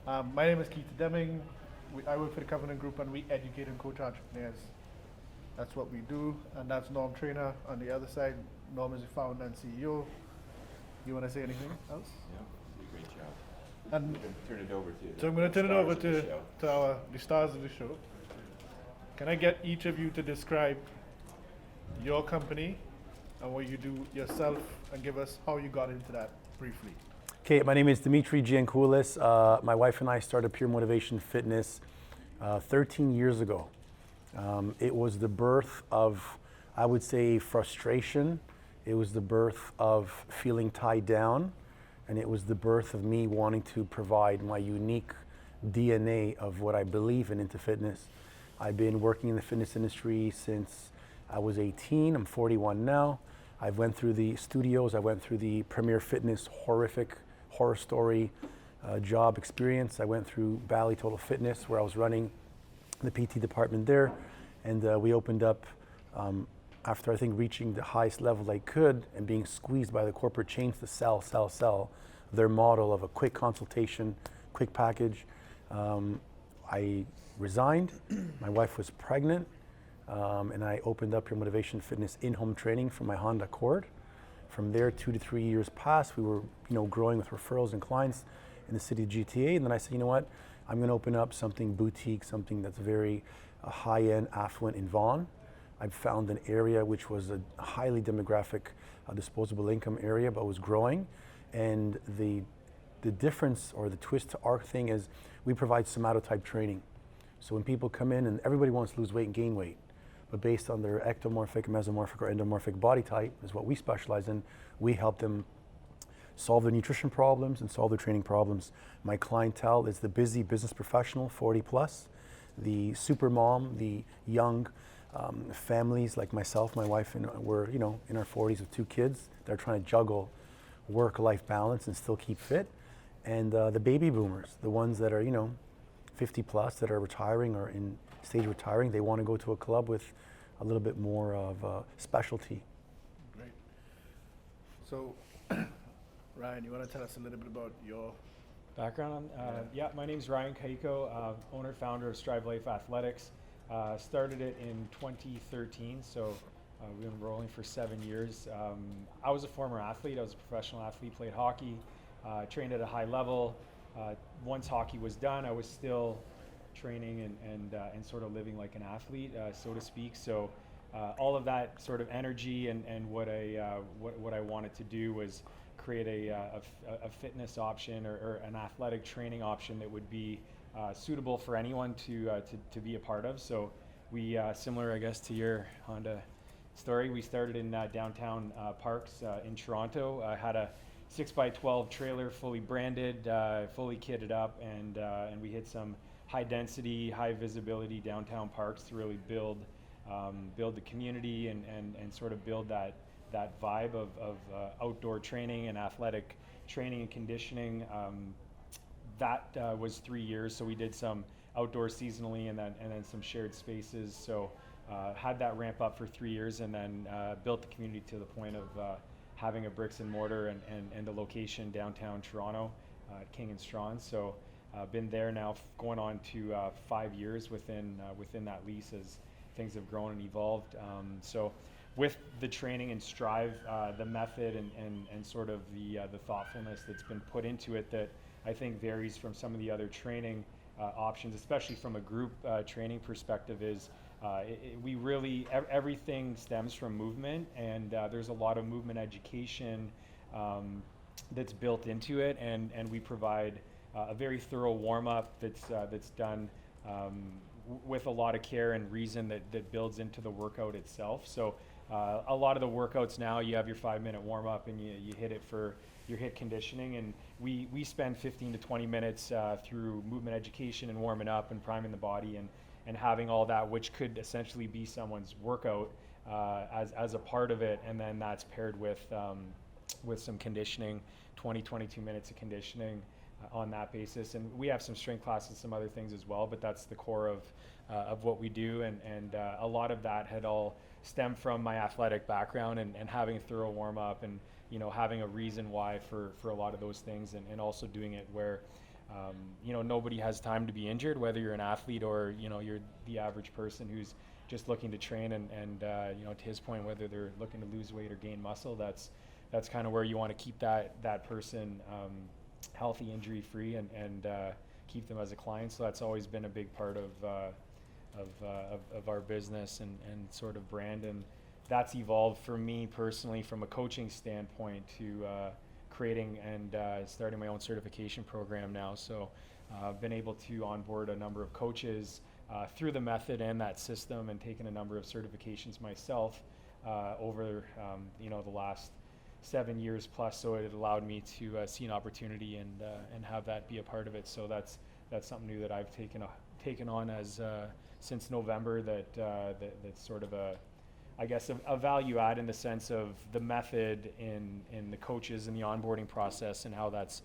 My name is Keith Deming. I work for the Covenant Group and we educate and coach entrepreneurs. That's what we do, and that's Norm Trainer on the other side. Norm is the founder and CEO. You want to say anything else? Yeah, you did a great job. And I'm going to turn it over to you. so I'm going to turn it over to the stars of the show. Can I get each of you to describe your company and what you do yourself, and give us how you got into that briefly? Okay, my name is Dimitri Giankoulas. My wife and I started Pure Motivation Fitness 13 years ago. It was the birth of, I would say, frustration. It was the birth of feeling tied down. And it was the birth of me wanting to provide my unique DNA of what I believe in into fitness. I've been working in the fitness industry since I was 18. I'm 41 now. I went through the studios. I went through the Premier Fitness horror story job experience. I went through Bally Total Fitness, where I was running the PT department there. And we opened up after, I think, reaching the highest level I could and being squeezed by the corporate chains to sell their model of a quick consultation, quick package. I resigned. My wife was pregnant, and I opened up Pure Motivation Fitness in-home training for my Honda Accord. From there, 2 to 3 years passed. We were, growing with referrals and clients in the city of GTA. And then I said, you know what? I'm going to open up something boutique, something that's very high-end, affluent in Vaughan. I found an area which was a highly demographic, disposable income area, but was growing. And the difference or the twist to our thing is we provide somatotype training. So when people come in, and everybody wants to lose weight and gain weight, but based on their ectomorphic, mesomorphic, or endomorphic body type is what we specialize in, we help them solve their nutrition problems and solve their training problems. My clientele is the busy business professional, 40 plus, the super mom, the young families like myself, my wife, and we're in our 40s with 2 kids. They're trying to juggle work-life balance and still keep fit. And the baby boomers, the ones that are 50 plus that are retiring or in stage of retiring, they want to go to a club with a little bit more of specialty. Great. So, Ryan, you want to tell us a little bit about your background? Yeah, my name's Ryan Caicco, owner, founder of Strive Life Athletics. Started it in 2013, so we've been rolling for 7 years. I was a former athlete. I was a professional athlete, played hockey, trained at a high level. Once hockey was done, I was still training and sort of living like an athlete, so to speak. So all of that sort of energy and what I wanted to do was create a fitness option or an athletic training option that would be suitable for anyone to be a part of. So we, similar I guess to your Honda story, we started in downtown Parks in Toronto. Had a 6x12 trailer, fully branded, fully kitted up, and we hit some high density, high visibility downtown parks to really build the community and sort of build that vibe of outdoor training and athletic training and conditioning. That was 3 years, so we did some outdoor seasonally and then some shared spaces. So had that ramp up for 3 years, and then built the community to the point of having a bricks and mortar and a location downtown Toronto at King and Strawn. So been there now going on to 5 years within that lease as things have grown and evolved. So with the training and Strive, the method and sort of the thoughtfulness that's been put into it that I think varies from some of the other training options, especially from a group training perspective, is we really, everything stems from movement, and there's a lot of movement education that's built into it, and we provide a very thorough warm-up that's done with a lot of care and reason that builds into the workout itself. So a lot of the workouts now, you have your 5-minute warm-up and you hit it for your HIIT conditioning, and we spend 15 to 20 minutes through movement education and warming up and priming the body and having all that, which could essentially be someone's workout as a part of it, and then that's paired with some conditioning, 22 minutes of conditioning on that basis. And we have some strength classes, some other things as well, but that's the core of what we do, and a lot of that had all stemmed from my athletic background and having a thorough warm up and having a reason why for a lot of those things, and also doing it where Nobody has time to be injured, whether you're an athlete or, you're the average person who's just looking to train and to his point, whether they're looking to lose weight or gain muscle, that's kind of where you want to keep that person healthy, injury free, and keep them as a client. So that's always been a big part of our business and sort of brand. And that's evolved for me personally from a coaching standpoint to creating and starting my own certification program now. So I've been able to onboard a number of coaches through the method and that system, and taken a number of certifications myself over the last 7 years plus. So it allowed me to see an opportunity and have that be a part of it. So that's something new that I've taken on as since November. That's sort of a value add in the sense of the method in the coaches and the onboarding process, and how that's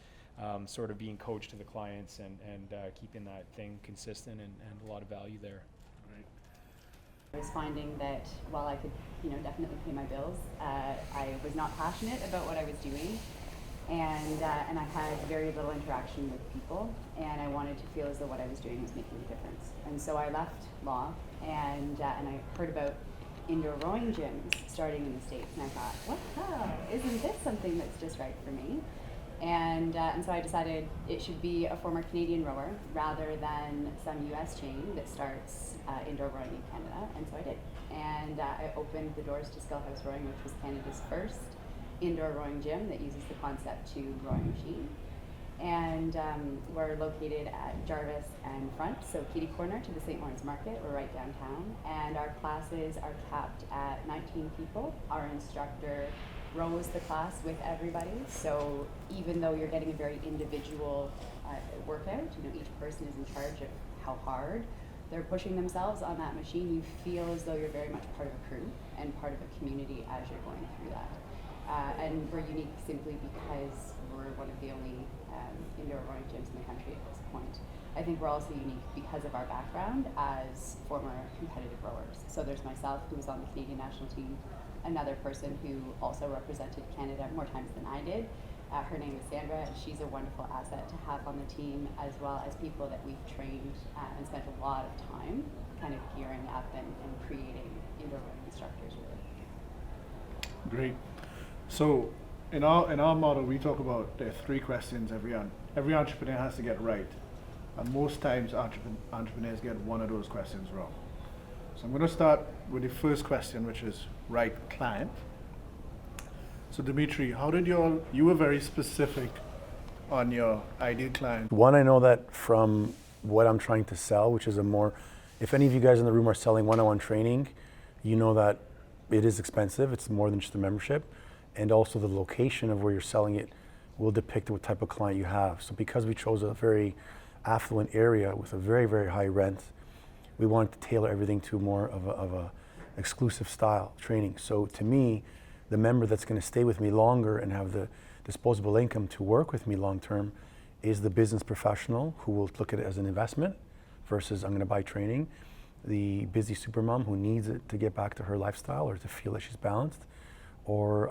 sort of being coached to the clients and keeping that thing consistent and a lot of value there. Right. I was finding that while I could, definitely pay my bills, I was not passionate about what I was doing, and I had very little interaction with people, and I wanted to feel as though what I was doing was making a difference. And so I left law, and I heard about indoor rowing gyms starting in the States, and I thought, what the hell, isn't this something that's just right for me? And so I decided it should be a former Canadian rower rather than some US chain that starts indoor rowing in Canada, and so I did. And I opened the doors to ScullHouse Rowing, which was Canada's first indoor rowing gym that uses the Concept 2 rowing machine. And we're located at Jarvis and Front, so kitty corner to the St. Lawrence Market. We're right downtown, and our classes are capped at 19 people. Our instructor rows the class with everybody, so even though you're getting a very individual workout, each person is in charge of how hard they're pushing themselves on that machine, you feel as though you're very much part of a crew and part of a community as you're going through that. And we're unique simply because we're one of the only indoor rowing gyms in the country at this point. I think we're also unique because of our background as former competitive rowers. So there's myself, who was on the Canadian national team, another person who also represented Canada more times than I did. Her name is Sandra, and she's a wonderful asset to have on the team, as well as people that we've trained and spent a lot of time kind of gearing up and creating indoor rowing instructors, really. Great. So in our model, we talk about there are 3 questions every entrepreneur has to get right, and most times entrepreneurs get one of those questions wrong. So I'm going to start with the first question, which is right client. So Dimitri, how did you were very specific on your ideal client. One, I know that from what I'm trying to sell, which is if any of you guys in the room are selling one-on-one training, you know that it is expensive. It's more than just a membership. And also the location of where you're selling it will depict what type of client you have. So because we chose a very affluent area with a very, very high rent, we wanted to tailor everything to more of a exclusive style training. So to me, the member that's going to stay with me longer and have the disposable income to work with me long term is the business professional who will look at it as an investment versus I'm going to buy training. The busy supermom who needs it to get back to her lifestyle or to feel that she's balanced, or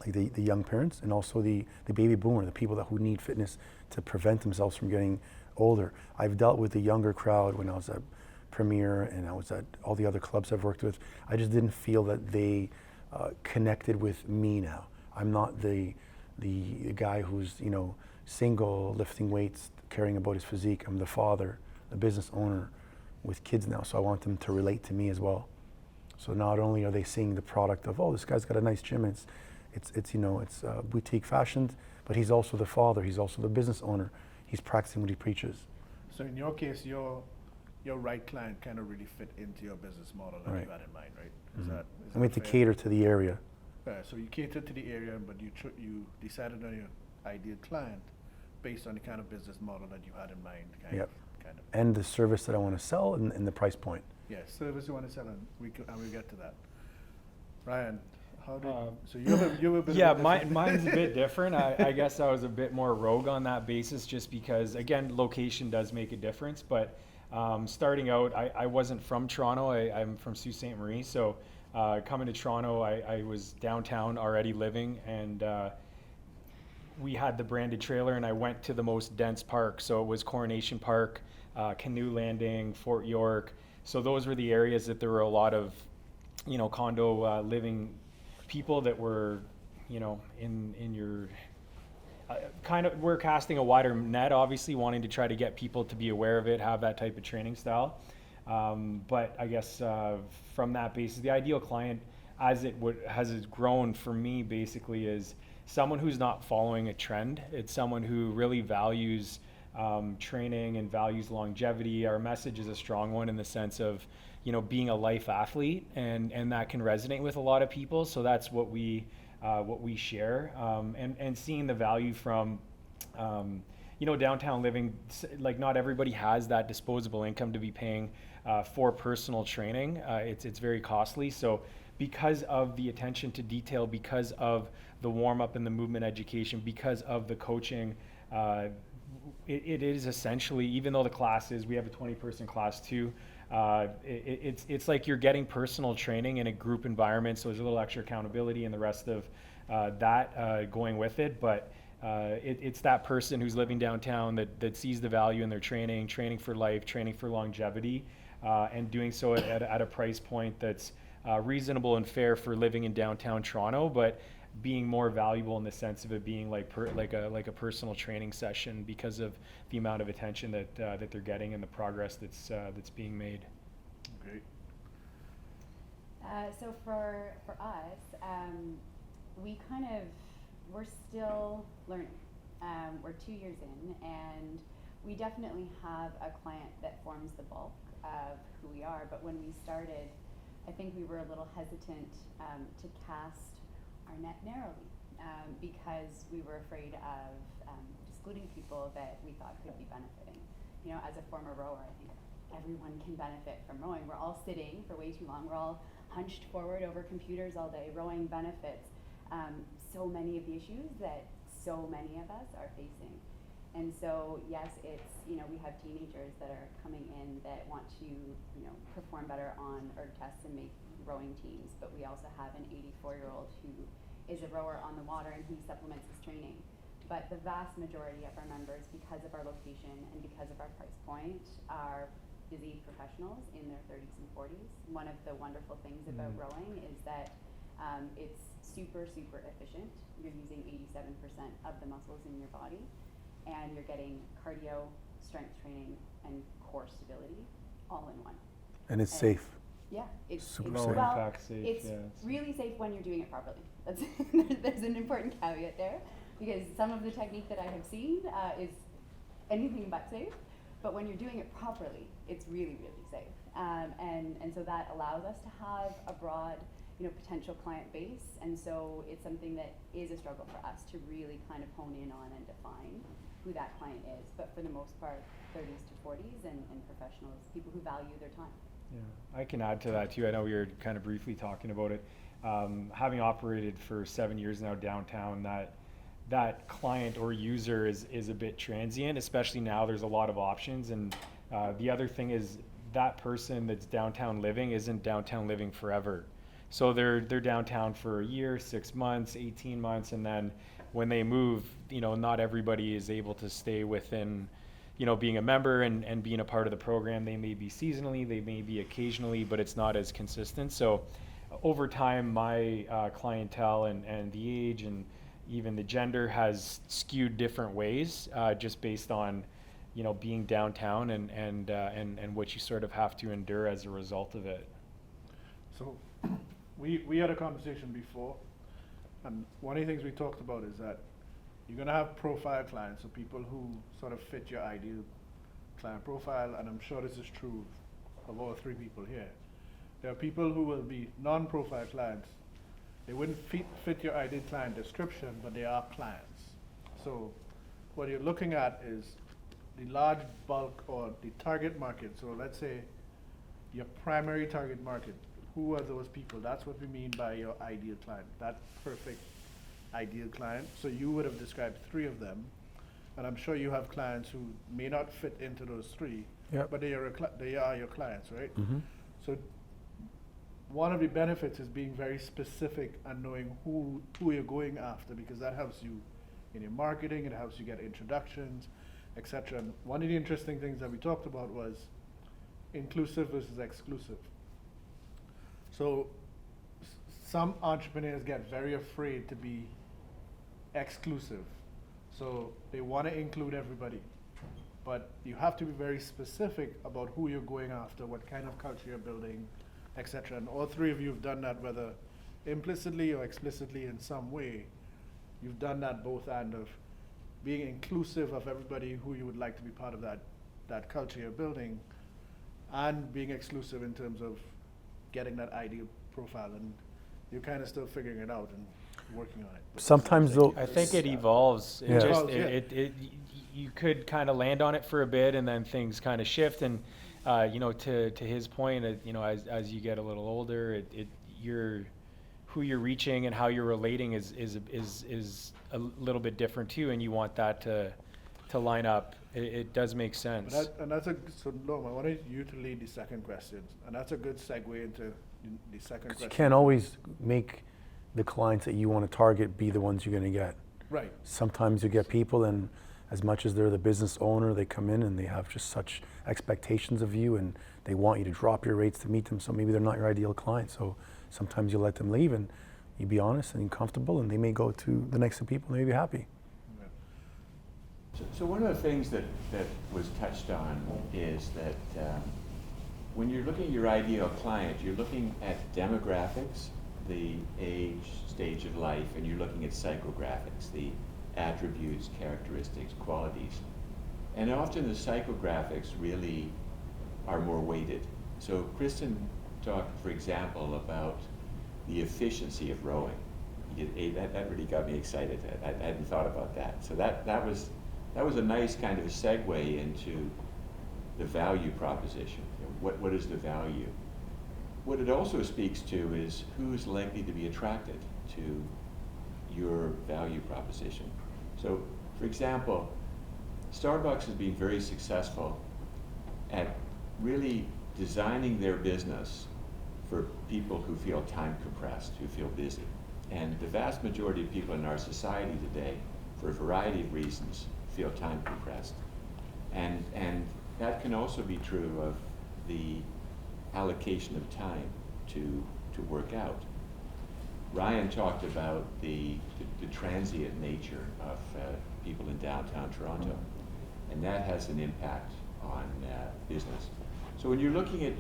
like the young parents, and also the baby boomer, the people who need fitness to prevent themselves from getting older. I've dealt with the younger crowd when I was at Premier and I was at all the other clubs I've worked with. I just didn't feel that they connected with me now. I'm not the guy who's single, lifting weights, caring about his physique. I'm the father, the business owner with kids now, so I want them to relate to me as well. So not only are they seeing the product of, oh, this guy's got a nice gym, it's boutique fashioned, but he's also the father, he's also the business owner. He's practicing what he preaches. So in your case, your right client kind of really fit into your business model that you had in mind, right? Is that I mean, to fair? cater to the area. So you cater to the area, but you decided on your ideal client based on the kind of business model that you had in mind, kind of. And the service that I want to sell and the price point. Yes, service you want to sell, and we'll get to that. Ryan, how did so you have a bit yeah, of a mine's a bit different. I guess I was a bit more rogue on that basis, just because again, location does make a difference. But starting out, I wasn't from Toronto. I'm from Sault Ste. Marie, so coming to Toronto, I was downtown already living, and we had the branded trailer, and I went to the most dense park. So it was Coronation Park, Canoe Landing, Fort York. So those were the areas that there were a lot of, condo living people that were, in your we're casting a wider net, obviously, wanting to try to get people to be aware of it, have that type of training style. But I guess from that basis, the ideal client, as it has grown for me, basically, is someone who's not following a trend. It's someone who really values training and values longevity. Our message is a strong one in the sense of, being a life athlete, and that can resonate with a lot of people. So that's what we share, and seeing the value from, downtown living. Like, not everybody has that disposable income to be paying for personal training. It's very costly. So because of the attention to detail, because of the warm up and the movement education, because of the coaching, it is essentially, even though the class is, we have a 20-person class too, it's like you're getting personal training in a group environment, so there's a little extra accountability and the rest of that going with it. But it's that person who's living downtown that sees the value in their training for life, training for longevity, and doing so at a price point that's reasonable and fair for living in downtown Toronto, but being more valuable in the sense of it being like a personal training session because of the amount of attention that they're getting and the progress that's being made. Great. So for us, we're still learning. We're 2 years in, and we definitely have a client that forms the bulk of who we are. But when we started, I think we were a little hesitant to cast our net narrowly because we were afraid of excluding people that we thought could be benefiting. As a former rower, I think everyone can benefit from rowing. We're all sitting for way too long. We're all hunched forward over computers all day. Rowing benefits so many of the issues that so many of us are facing. And so, yes, it's, we have teenagers that are coming in that want to, perform better on erg tests and make rowing teams. But we also have an 84-year-old who is a rower on the water, and he supplements his training. But the vast majority of our members, because of our location and because of our price point, are busy professionals in their 30s and 40s. One of the wonderful things about rowing is that it's super, super efficient. You're using 87% of the muscles in your body, and you're getting cardio, strength training, and core stability all in one. And it's safe. Yeah, it's Super it's, safe. well, Impact safe, it's yeah, really safe when you're doing it properly. That's there's an important caveat there, because some of the technique that I have seen is anything but safe. But when you're doing it properly, it's really, really safe. And so that allows us to have a broad, potential client base. And so it's something that is a struggle for us to really kind of hone in on and define who that client is. But for the most part, 30s to 40s and professionals, people who value their time. Yeah, I can add to that too. I know we were kind of briefly talking about it. Having operated for 7 years now downtown, that client or user is a bit transient, especially now there's a lot of options. And the other thing is that person that's downtown living isn't downtown living forever. So they're downtown for a year, 6 months, 18 months, and then when they move, not everybody is able to stay within being a member and being a part of the program. They may be seasonally, they may be occasionally, but it's not as consistent. So over time, my clientele and the age and even the gender has skewed different ways, just based on, being downtown and what you sort of have to endure as a result of it. So we had a conversation before, and one of the things we talked about is that you're going to have profile clients, so people who sort of fit your ideal client profile, and I'm sure this is true of all three people here. There are people who will be non-profile clients. They wouldn't fit your ideal client description, but they are clients. So what you're looking at is the large bulk or the target market. So let's say your primary target market. Who are those people? That's what we mean by your ideal client, that perfect ideal client. So you would have described three of them, and I'm sure you have clients who may not fit into those three, Yep. but they are your clients, right? Mm-hmm. So one of the benefits is being very specific and knowing who you're going after, because that helps you in your marketing. It helps you get introductions, etc. And one of the interesting things that we talked about was inclusive versus exclusive. So some entrepreneurs get very afraid to be exclusive. So they want to include everybody. But you have to be very specific about who you're going after, what kind of culture you're building, etc. And all three of you have done that, whether implicitly or explicitly in some way. You've done that both end of being inclusive of everybody who you would like to be part of that culture you're building, and being exclusive in terms of getting that ideal profile. And you're kind of still figuring it out and working on it. But Sometimes though, I think it evolves. Yeah. You could kind of land on it for a bit, and then things kind of shift. And to his point, as you get a little older, who you're reaching and how you're relating is a little bit different too, and you want that to line up. It does make sense. So Norm, I wanted you to lead the second question, and that's a good segue into the second question. you can't always make the clients that you want to target be the ones you're going to get. Right. Sometimes you get people, and as much as they're the business owner, they come in and they have just such expectations of you, and they want you to drop your rates to meet them, so maybe they're not your ideal client. So sometimes you let them leave, and you be honest and comfortable, and they may go to the next two people and they may be happy. So one of the things that was touched on is that when you're looking at your ideal client, you're looking at demographics, the age, stage of life, and you're looking at psychographics, the attributes, characteristics, qualities. And often the psychographics really are more weighted. So Kristin talked, for example, about the efficiency of rowing. That really got me excited. I hadn't thought about that. So that was a nice kind of a segue into the value proposition. What is the value? What it also speaks to is who's likely to be attracted to your value proposition. So, for example, Starbucks has been very successful at really designing their business for people who feel time compressed, who feel busy. And the vast majority of people in our society today, for a variety of reasons, feel time compressed. And that can also be true of the allocation of time to work out. Ryan talked about the transient nature of people in downtown Toronto, and that has an impact on business. So when you're looking at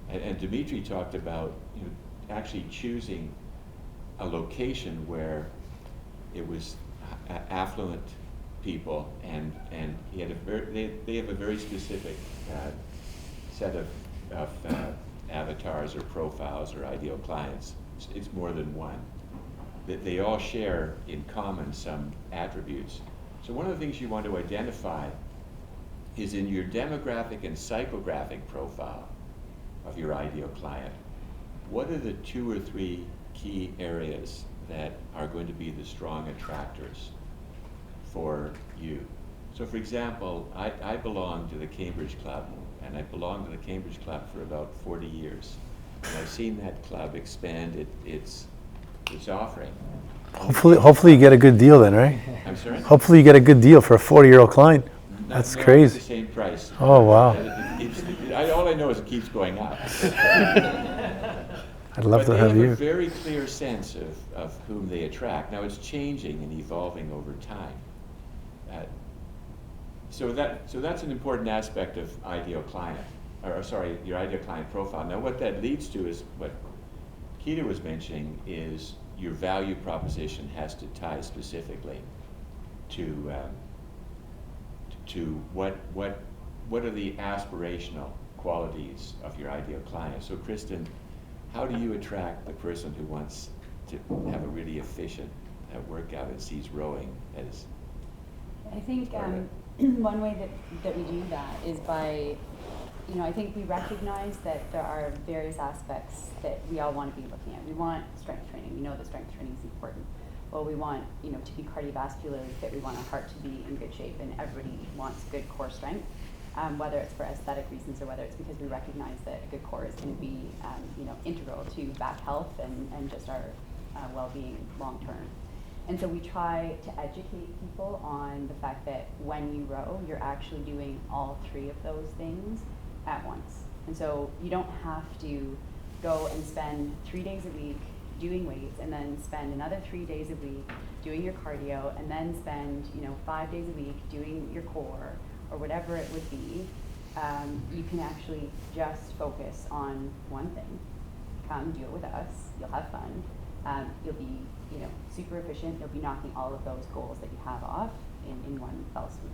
and Dimitri talked about actually choosing a location where it was affluent people, and he had they have a very specific set of avatars or profiles or ideal clients. It's more than one. They all share in common some attributes. So one of the things you want to identify is in your demographic and psychographic profile of your ideal client, what are the 2 or 3 key areas that are going to be the strong attractors for you? So for example, I belong to the Cambridge Club, and I belonged to the Cambridge Club for about 40 years. And I've seen that club expand its offering. Hopefully you get a good deal then, right? I'm sorry? Hopefully you get a good deal for a 40-year-old client. That's No, crazy. It's the same price. Oh, wow. All I know is it keeps going up. I'd love to have They have you. a very clear sense of whom they attract. Now it's changing and evolving over time. So that's an important aspect of ideal client, your ideal client profile. Now what that leads to is what Keita was mentioning, is your value proposition has to tie specifically to what are the aspirational qualities of your ideal client. So Kristin, how do you attract the person who wants to have a really efficient workout and sees rowing as I think one way that we do that is by, I think we recognize that there are various aspects that we all want to be looking at. We want strength training. We know that strength training is important. Well, we want, to be cardiovascularly fit. We want our heart to be in good shape, and everybody wants good core strength, whether it's for aesthetic reasons or whether it's because we recognize that a good core is going to be, integral to back health and just our well-being long term. And so we try to educate people on the fact that when you row, you're actually doing all three of those things at once. And so you don't have to go and spend 3 days a week doing weights and then spend another 3 days a week doing your cardio and then spend 5 days a week doing your core or whatever it would be. You can actually just focus on one thing. Come do it with us. You'll have fun. You'll be super efficient. You'll be knocking all of those goals that you have off in one fell swoop.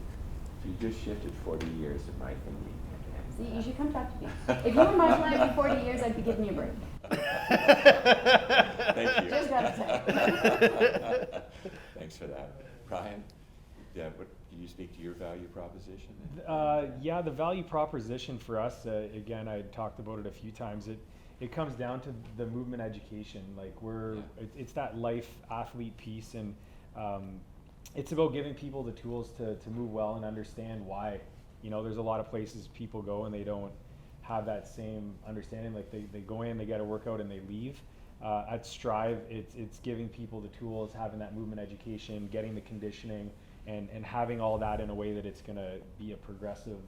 So you just shifted 40 years of my thinking. See, you should come talk to me. If you were my client for 40 years, I'd be giving you a break. Thank you. Just gotta say. Thanks for that. Brian, can you speak to your value proposition? Yeah, the value proposition for us, again, I talked about it a few times. It comes down to the movement education. Like it's that life athlete piece, and it's about giving people the tools to move well and understand why. There's a lot of places people go and they don't have that same understanding. Like they go in, they get a workout, and they leave. At Strive, it's giving people the tools, having that movement education, getting the conditioning, and having all that in a way that it's going to be a progressive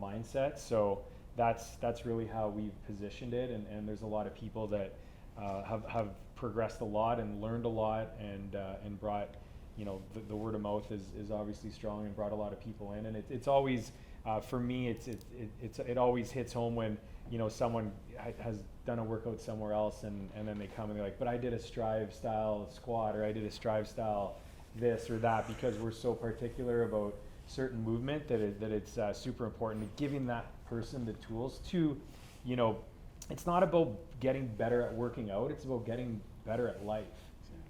mindset. So that's really how we've positioned it, and there's a lot of people that have progressed a lot and learned a lot, and brought, the word of mouth is obviously strong and brought a lot of people in, and it's always for me it always hits home when someone has done a workout somewhere else, and then they come and they're like, but I did a Strive style squat, or I did a Strive style this or that, because we're so particular about certain movement that it's super important to giving that person the tools to, it's not about getting better at working out, it's about getting better at life.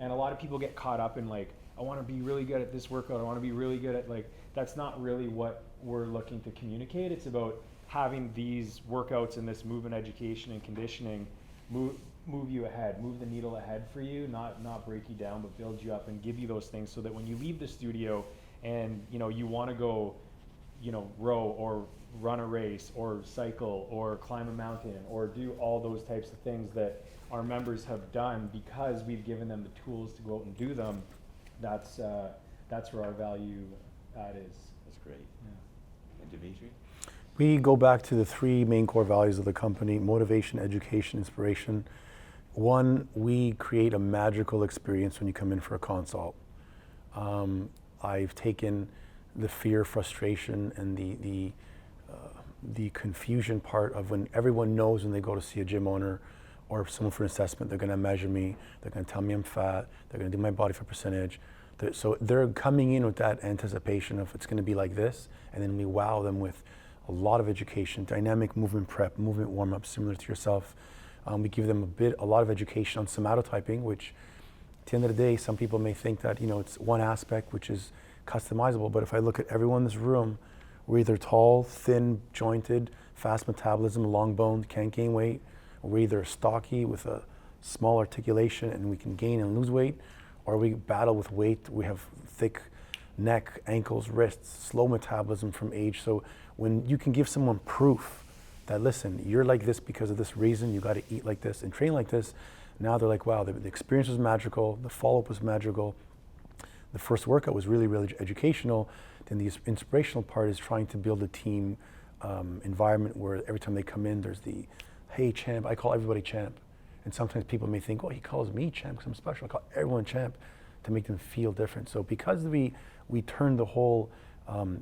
And a lot of people get caught up in like, I want to be really good at this workout, I want to be really good at, like, that's not really what we're looking to communicate. It's about having these workouts and this movement education and conditioning move you ahead, move the needle ahead for you, not break you down, but build you up and give you those things so that when you leave the studio and you want to go row or run a race or cycle or climb a mountain or do all those types of things that our members have done because we've given them the tools to go out and do them. That's where our value add is. That's great. Yeah. And Dimitri? We go back to the three main core values of the company: motivation, education, inspiration. One, we create a magical experience when you come in for a consult. I've taken the fear, frustration, and the confusion part of when everyone knows when they go to see a gym owner or someone for an assessment, they're going to measure me, they're going to tell me I'm fat, they're going to do my body fat percentage. So they're coming in with that anticipation of it's going to be like this, and then we wow them with a lot of education, dynamic movement prep, movement warm-up, similar to yourself. We give them a lot of education on somatotyping, which at the end of the day, some people may think that it's one aspect which is customizable, but if I look at everyone in this room, we're either tall, thin, jointed, fast metabolism, long boned, can't gain weight, or we're either stocky with a small articulation and we can gain and lose weight, or we battle with weight, we have thick neck, ankles, wrists, slow metabolism from age. So when you can give someone proof that, listen, you're like this because of this reason, you got to eat like this and train like this, now they're like, wow, the experience was magical, the follow-up was magical, the first workout was really, really educational. Then the inspirational part is trying to build a team environment where every time they come in, there's the, hey, champ. I call everybody champ. And sometimes people may think, oh, he calls me champ because I'm special. I call everyone champ to make them feel different. So because we turn the whole,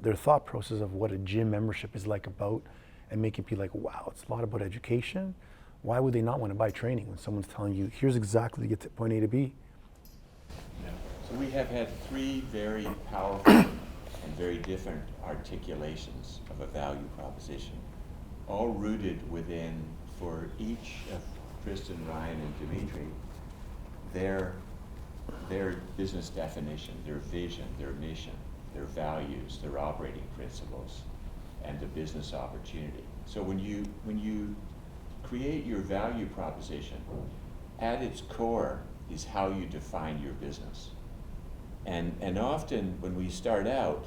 their thought process of what a gym membership is like about, and make it be like, wow, it's a lot about education. Why would they not want to buy training when someone's telling you, here's exactly to get to point A to B? Yeah. So we have had three very powerful and very different articulations of a value proposition, all rooted within, for each of Kristin, Ryan, and Dimitri, their business definition, their vision, their mission, their values, their operating principles, and the business opportunity. So when you create your value proposition, at its core is how you define your business. And often when we start out,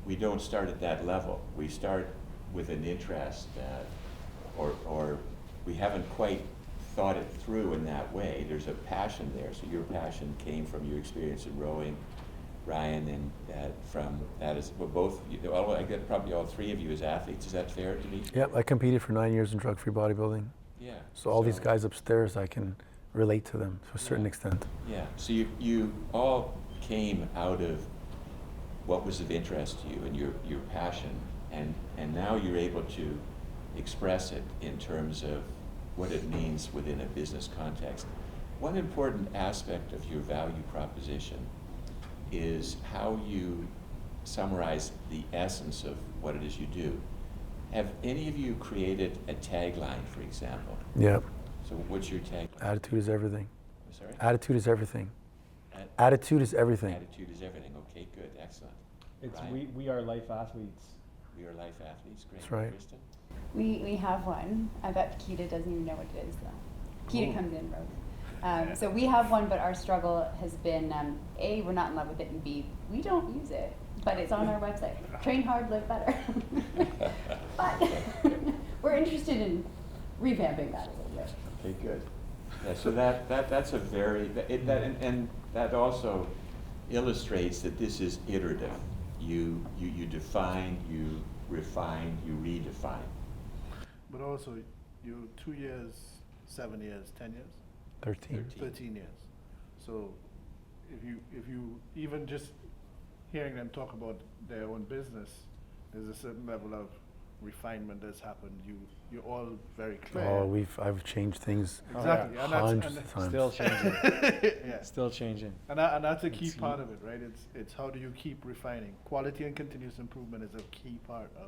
we don't start at that level. We start with an interest, or we haven't quite thought it through in that way. There's a passion there. So your passion came from your experience in rowing, Ryan, and from that is, well, both, I get probably all three of you as athletes. Is that fair, Dimitri? Yep, I competed for 9 years in drug-free bodybuilding. Yeah. So all these guys upstairs, I can relate to them to a certain extent. Yeah. So you all came out of what was of interest to you and your passion, and now you're able to express it in terms of what it means within a business context. One important aspect of your value proposition is how you summarize the essence of what it is you do. Have any of you created a tagline, for example? Yep. So what's your tagline? Attitude is everything. Sorry? Attitude is everything. At- Attitude is everything. Attitude is everything. Okay, good, excellent. It's Ryan? we are life athletes. We are life athletes. Great. That's right. Kristin? We have one. I bet Kita doesn't even know what it is though. Kita Oh. comes in rogue. So we have one, but our struggle has been A, we're not in love with it, and B, we don't use it. But it's on our website. Train hard, live better. But we're interested in revamping that a little bit. Okay, good. Yeah, so that's a very, and that also illustrates that this is iterative. You define, you refine, you redefine. But also, you 2 years, 7 years, 10 years, 13. 13 years. So if you even just hearing them talk about their own business, there's a certain level of refinement that's happened. You're all very clear. Oh, I've changed things Exactly. Oh, And hundreds that's, of times. Still changing. yeah. Still changing. And that's a key It's part of it, right? It's how do you keep refining? Quality and continuous improvement is a key part of.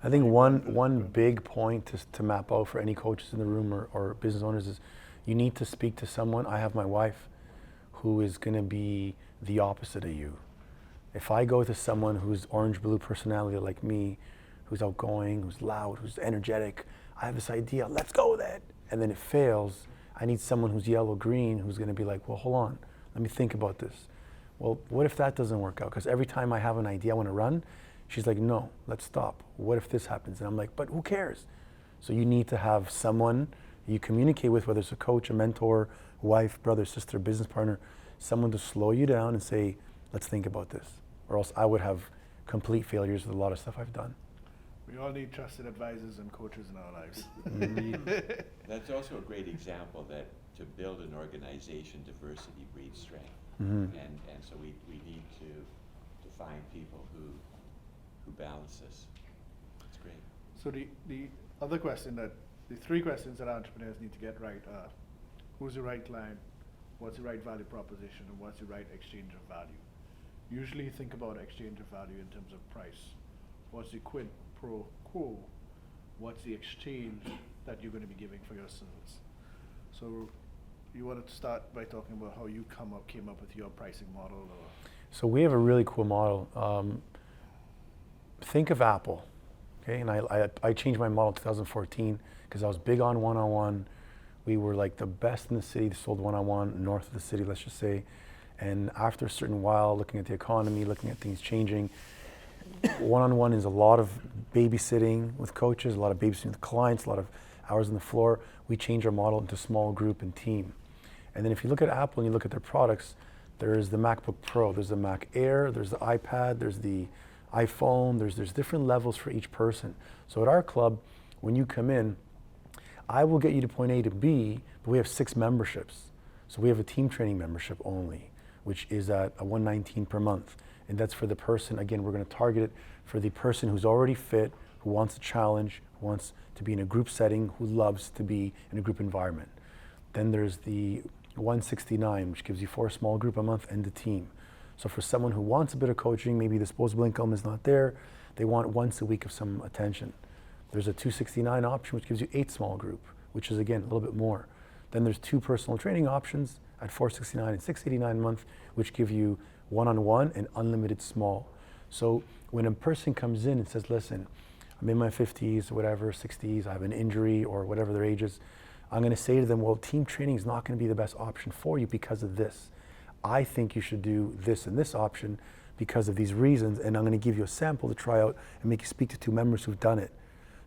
I think one Good. big point to map out for any coaches in the room or business owners is you need to speak to someone. I have my wife who is going to be the opposite of you. If I go to someone who's orange-blue personality like me, who's outgoing, who's loud, who's energetic, I have this idea, let's go with it, and then it fails, I need someone who's yellow-green who's going to be like, well, hold on, let me think about this. Well, what if that doesn't work out? Because every time I have an idea I want to run, she's like, no, let's stop. What if this happens? And I'm like, but who cares? So you need to have someone you communicate with, whether it's a coach, a mentor, wife, brother, sister, business partner, someone to slow you down and say, let's think about this. Or else I would have complete failures with a lot of stuff I've done. We all need trusted advisors and coaches in our lives. That's also a great example that to build an organization, diversity breeds strength. Mhm. And so we need to find people who balance this. It's great. So the other question the three questions that entrepreneurs need to get right are, who's the right client, what's the right value proposition, and what's the right exchange of value? Usually think about exchange of value in terms of price. What's the quid pro quo? What's the exchange that you're going to be giving for your service? So you wanted to start by talking about how you came up with your pricing model, or So we have a really cool model. Think of Apple, okay? And I changed my model in 2014 because I was big on one-on-one. We were like the best in the city that sold one-on-one north of the city, let's just say. And after a certain while, looking at the economy, looking at things changing, one-on-one is a lot of babysitting with coaches, a lot of babysitting with clients, a lot of hours on the floor. We changed our model into small group and team. And then if you look at Apple and you look at their products, there's the MacBook Pro, there's the Mac Air, there's the iPad, there's the iPhone, there's different levels for each person. So at our club, when you come in, I will get you to point A to B, but we have 6 memberships. So we have a team training membership only, which is at a $119 per month. And that's for the person, again, we're gonna target it for the person who's already fit, who wants a challenge, who wants to be in a group setting, who loves to be in a group environment. Then there's the 169, which gives you 4 small group a month and the team. So for someone who wants a bit of coaching, maybe disposable income is not there, they want once a week of some attention. There's a 269 option, which gives you 8 small group, which is again, a little bit more. Then there's 2 personal training options at 469 and 689 a month, which give you one-on-one and unlimited small. So when a person comes in and says, listen, I'm in my 50s, whatever, 60s, I have an injury or whatever their age is, I'm gonna say to them, well, team training is not gonna be the best option for you because of this. I think you should do this and this option because of these reasons, and I'm gonna give you a sample to try out and make you speak to 2 members who've done it.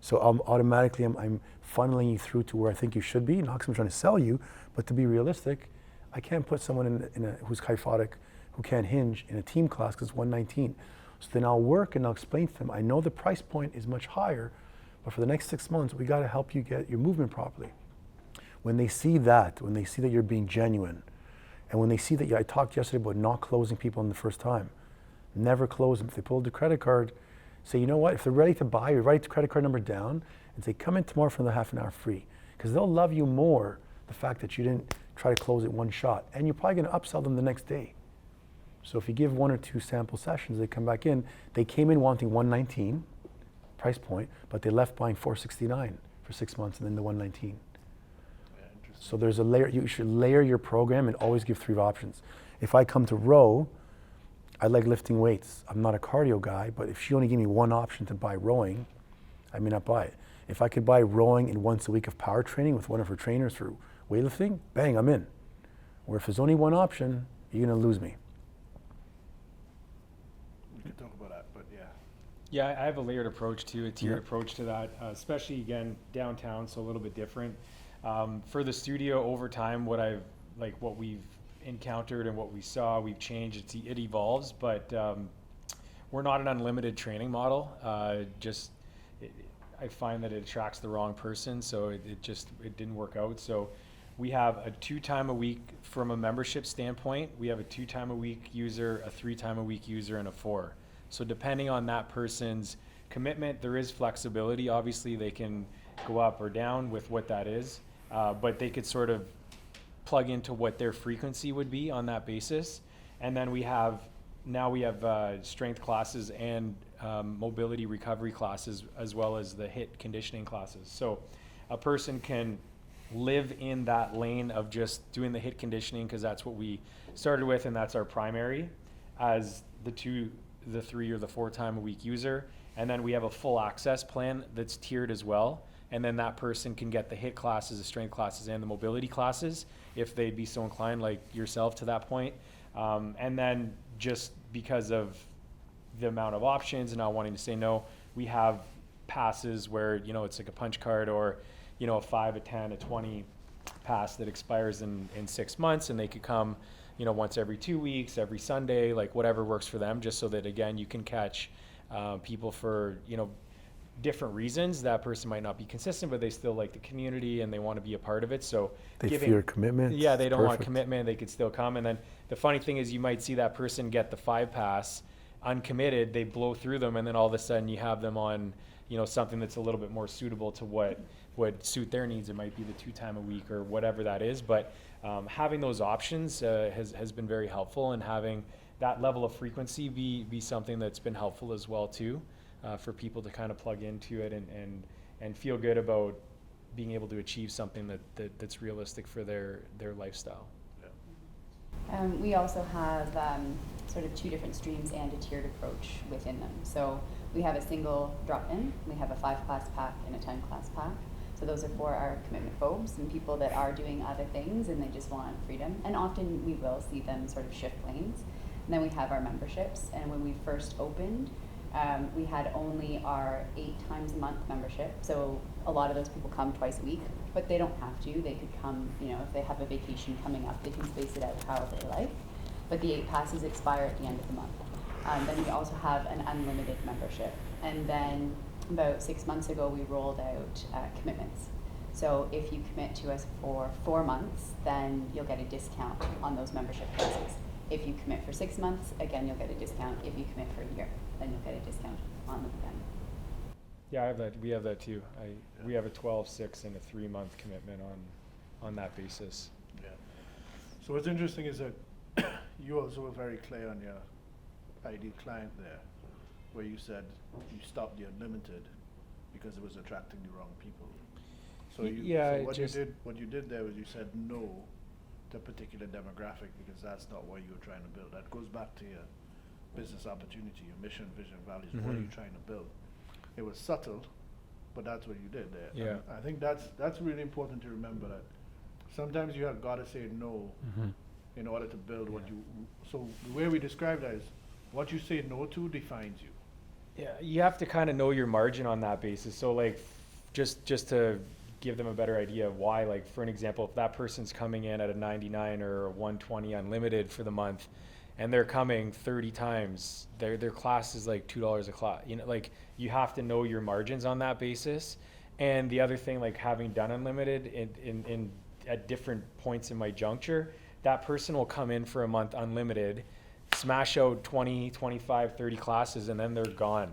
So automatically I'm funneling you through to where I think you should be, not because I'm trying to sell you, but to be realistic. I can't put someone who's kyphotic, who can't hinge in a team class because it's 119. So then I'll work and I'll explain to them, I know the price point is much higher, but for the next 6 months, we got to help you get your movement properly. When they see that you're being genuine, and when they see that, I talked yesterday about not closing people on the first time. Never close them. If they pull the credit card, say, you know what, if they're ready to buy, you write the credit card number down and say, come in tomorrow for another half an hour free. Because they'll love you more, the fact that you didn't try to close it one shot. And you're probably going to upsell them the next day. So if you give 1 or 2 sample sessions, they come back in, they came in wanting 119 price point, but they left buying 469 for 6 months and then the 119. So there's a layer, you should layer your program and always give 3 options. If I come to row, I like lifting weights. I'm not a cardio guy, but if she only gave me 1 option to buy rowing, I may not buy it. If I could buy rowing and once a week of power training with one of her trainers for weightlifting, bang, I'm in. Or if there's only 1 option, you're gonna lose me. We could talk about that, but yeah. Yeah, I have a layered approach to a tiered approach to that, especially again downtown, so a little bit different. For the studio, over time, what we've encountered and what we saw, we've changed. It evolves, but we're not an unlimited training model. I find that it attracts the wrong person, so it didn't work out. So we have a 2 time a week from a membership standpoint. We have a 2 time a week user, a 3 time a week user, and a 4. So depending on that person's commitment, there is flexibility. Obviously, they can go up or down with what that is, but they could sort of plug into what their frequency would be on that basis. And then we have strength classes and mobility recovery classes, as well as the HIIT conditioning classes. So a person can live in that lane of just doing the HIIT conditioning, because that's what we started with and that's our primary, as the 2, the 3, or the 4 time a week user. And then we have a full access plan that's tiered as well. And then that person can get the HIIT classes, the strength classes, and the mobility classes, if they'd be so inclined, like yourself to that point. And then just because of the amount of options and not wanting to say no, we have passes where, it's like a punch card, or, a 5, a 10, a 20 pass that expires in 6 months, and they could come, once every 2 weeks, every Sunday, like whatever works for them, just so that, again, you can catch people for, different reasons. That person might not be consistent, but they still like the community and they want to be a part of it. So they fear commitment. Yeah, they don't want commitment. They could still come. And then the funny thing is, you might see that person get the 5 pass uncommitted. They blow through them, and then all of a sudden you have them on, something that's a little bit more suitable to what would suit their needs. It might be the 2 time a week or whatever that is. But having those options has been very helpful, and having that level of frequency be something that's been helpful as well too. For people to kind of plug into it and feel good about being able to achieve something that's realistic for their lifestyle. Yeah. We also have sort of 2 different streams and a tiered approach within them. So we have a single drop-in, we have a 5-class pack and a 10-class pack. So those are for our commitment phobes and people that are doing other things and they just want freedom. And often we will see them sort of shift lanes. And then we have our memberships. And when we first opened, we had only our 8 times a month membership. So a lot of those people come twice a week, but they don't have to. They could come, if they have a vacation coming up, they can space it out however they like. But the 8 passes expire at the end of the month. Then we also have an unlimited membership. And then about 6 months ago, we rolled out commitments. So if you commit to us for 4 months, then you'll get a discount on those membership prices. If you commit for 6 months, again, you'll get a discount. If you commit for a year, then you'll get a discount on them again. Yeah, I have that. We have that too. We have a 12, 6, and a 3-month commitment on that basis. Yeah. So what's interesting is that you also were very clear on your ideal client there, where you said you stopped the unlimited because it was attracting the wrong people. So what you did there was you said no to a particular demographic because that's not what you were trying to build. That goes back to your business opportunity, your mission, vision, values. Mm-hmm. What are you trying to build? It was subtle, but that's what you did there. Yeah. And I think that's really important to remember, that sometimes you have got to say no in order to build what you. So the way we describe that is, what you say no to defines you. Yeah, you have to kind of know your margin on that basis. So like just to give them a better idea of why, like for an example, if that person's coming in at a 99 or a 120 unlimited for the month, and they're coming 30 times, their class is like $2 a class. You know, like you have to know your margins on that basis. And the other thing, like having done unlimited in at different points in my juncture, that person will come in for a month unlimited, smash out 20, 25, 30 classes, and then they're gone.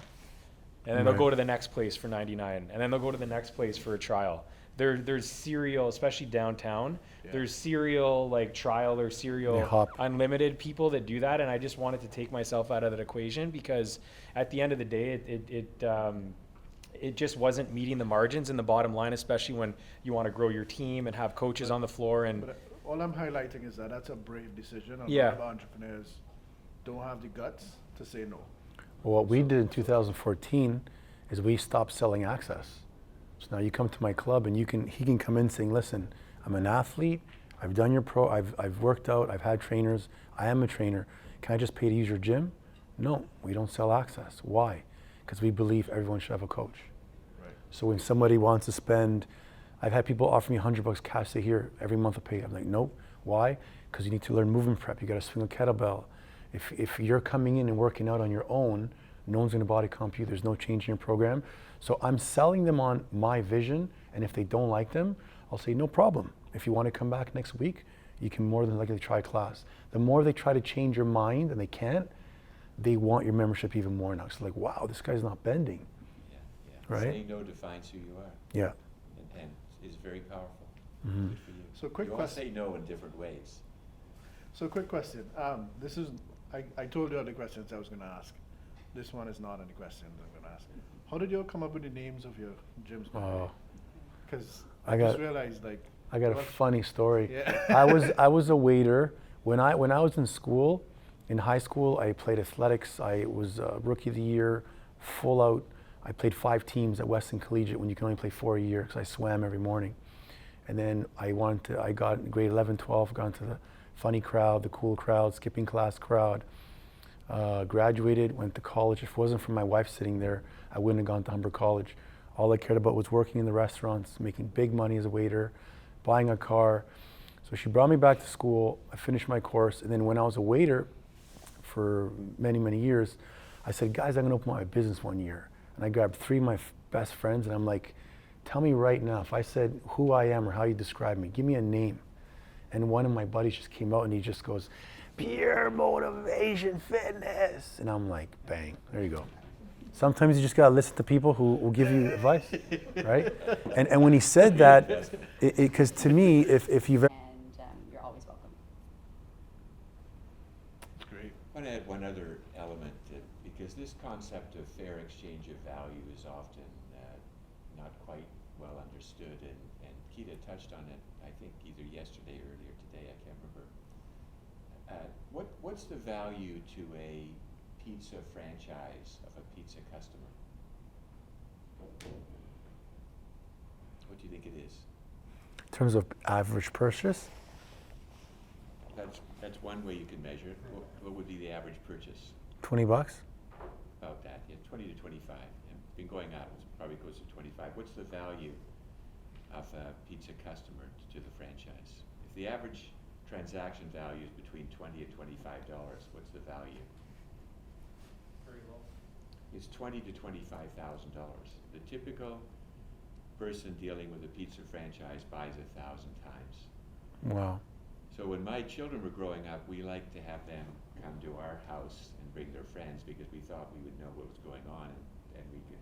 And then they'll go to the next place for 99, and then they'll go to the next place for a trial. There's serial, especially downtown, there's serial like trial or serial unlimited people that do that, and I just wanted to take myself out of that equation, because at the end of the day, it just wasn't meeting the margins and the bottom line, especially when you want to grow your team and have coaches on the floor. And But all I'm highlighting is that that's a brave decision. A Yeah. lot of entrepreneurs don't have the guts to say no. Well, what we did in 2014 is we stopped selling access. So now you come to my club and he can come in saying, listen, I'm an athlete, I've done your I've worked out, I've had trainers, I am a trainer. Can I just pay to use your gym? No, we don't sell access. Why? Because we believe everyone should have a coach. Right. So when somebody wants to spend, I've had people offer me $100 cash, say here, every month I pay. I'm like, nope. Why? Because you need to learn movement prep. You got to swing a kettlebell. If you're coming in and working out on your own, no one's going to body comp you. There's no change in your program. So I'm selling them on my vision, and if they don't like them, I'll say no problem. If you want to come back next week, you can more than likely try a class. The more they try to change your mind and they can't, they want your membership even more now. It's like, wow, this guy's not bending. Yeah, yeah. Right? Saying no defines who you are. Yeah. And is very powerful. Mhm. Good for you. So quick you all question. say no in different ways. So quick question. This is, I told you all the questions I was going to ask. This one is not any questions I'm going to ask. How did you all come up with the names of your gyms? Because I I got- just realized, like, I got a what- funny story. Yeah. I was a waiter when I was in school. In high school, I played athletics. I was rookie of the year, full out. I played 5 teams at Weston Collegiate when you can only play 4 a year, because I swam every morning. And then I got in grade 11, 12, got into the funny crowd, the cool crowd, skipping class crowd. Graduated, went to college. If it wasn't for my wife sitting there, I wouldn't have gone to Humber College. All I cared about was working in the restaurants, making big money as a waiter, buying a car. So she brought me back to school. I finished my course, and then when I was a waiter for many, many years, I said, guys, I'm gonna open my business one year. And I grabbed 3 of my best friends, and I'm like, tell me right now, if I said who I am or how you describe me, give me a name. And one of my buddies just came out and he just goes, Pure Motivation Fitness. And I'm like, bang, there you go. Sometimes you just gotta listen to people who will give you advice, right? And when he said that, because to me, if you've And you're always welcome. It's great. I want to add one other element, because this concept of fair exchange of value is often not quite well understood, and Keita touched on it, I think, either yesterday or earlier today, I can't remember. What's the value to a pizza franchise of a pizza customer? What do you think it is? in terms of average purchase, That's one way you can measure it. What would be the average purchase? $20. About that, yeah, 20 to 25. And been going up, it probably goes to 25. What's the value of a pizza customer to the franchise? If the average transaction value is between $20 and $25, what's the value? very low. It's $20,000 to $25,000. The typical person dealing with a pizza franchise buys 1,000 times. Wow. So when my children were growing up, we liked to have them come to our house and bring their friends, because we thought we would know what was going on, and we could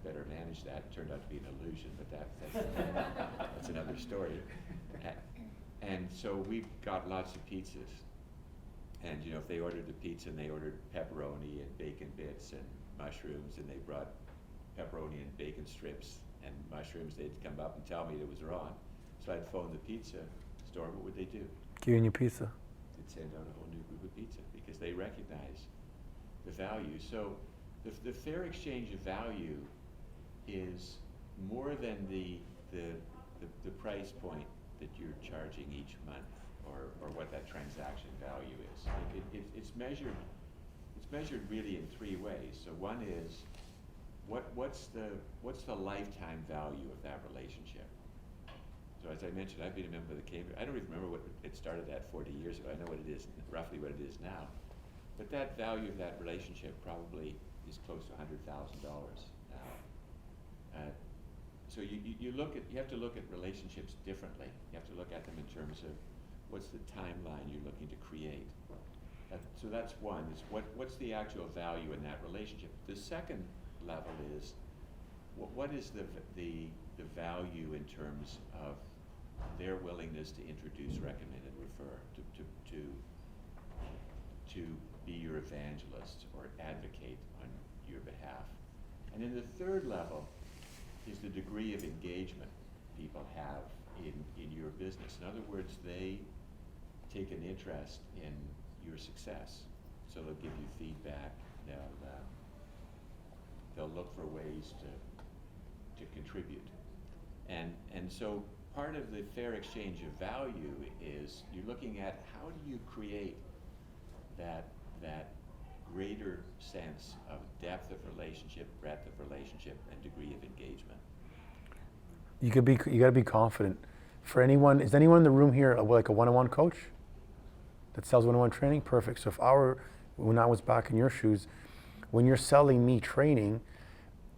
better manage that. It turned out to be an illusion, but that's another story. And so we got lots of pizzas. And you know, if they ordered the pizza and they ordered pepperoni and bacon bits and mushrooms, and they brought pepperoni and bacon strips and mushrooms, they'd come up and tell me it was wrong. So I'd phone the pizza store. What would they do? Give you pizza. They'd send out a whole new group of pizza, because they recognize the value. So the fair exchange of value is more than the price point that you're charging each month, or what that transaction value is. Like it's measured really in 3 ways. So one is what's the lifetime value of that relationship? So as I mentioned, I've been a member of the Cambridge. I don't even remember what it started at 40 years ago. I know what it is, roughly what it is now. But that value of that relationship probably is close to $100,000 now. So you have to look at relationships differently. You have to look at them in terms of what's the timeline you're looking to create. So that's one, is what's the actual value in that relationship. The second level is what is the value in terms of their willingness to introduce, recommend, and refer, to be your evangelist or advocate on your behalf. And then the third level is the degree of engagement people have in your business. In other words, they take an interest in your success. So they'll give you feedback, they'll look for ways to contribute. And so part of the fair exchange of value is you're looking at how do you create that greater sense of depth of relationship, breadth of relationship, and degree of engagement. You got to be confident. For anyone, is anyone in the room here like a one-on-one coach that sells one-on-one training? Perfect. So when I was back in your shoes, when you're selling me training,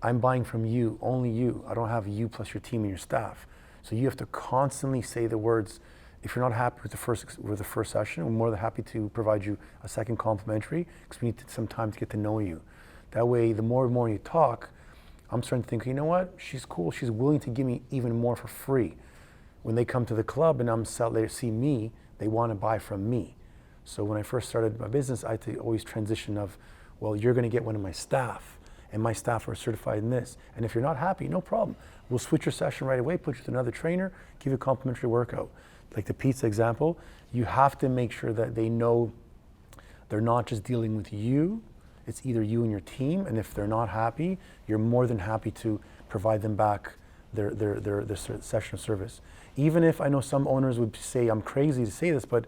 I'm buying from you, only you. I don't have you plus your team and your staff. So you have to constantly say the words. If you're not happy with the first session, we're more than happy to provide you a second complimentary because we need some time to get to know you. That way, the more and more you talk, I'm starting to think, you know what? She's cool. She's willing to give me even more for free. When they come to the club and they see me, they want to buy from me. So when I first started my business, I had to always transition of, well, you're going to get one of my staff, and my staff are certified in this. And if you're not happy, no problem. We'll switch your session right away, put you with another trainer, give you a complimentary workout. Like the pizza example, you have to make sure that they know they're not just dealing with you, it's either you and your team, and if they're not happy, you're more than happy to provide them back their session of service. Even if I know some owners would say, I'm crazy to say this, but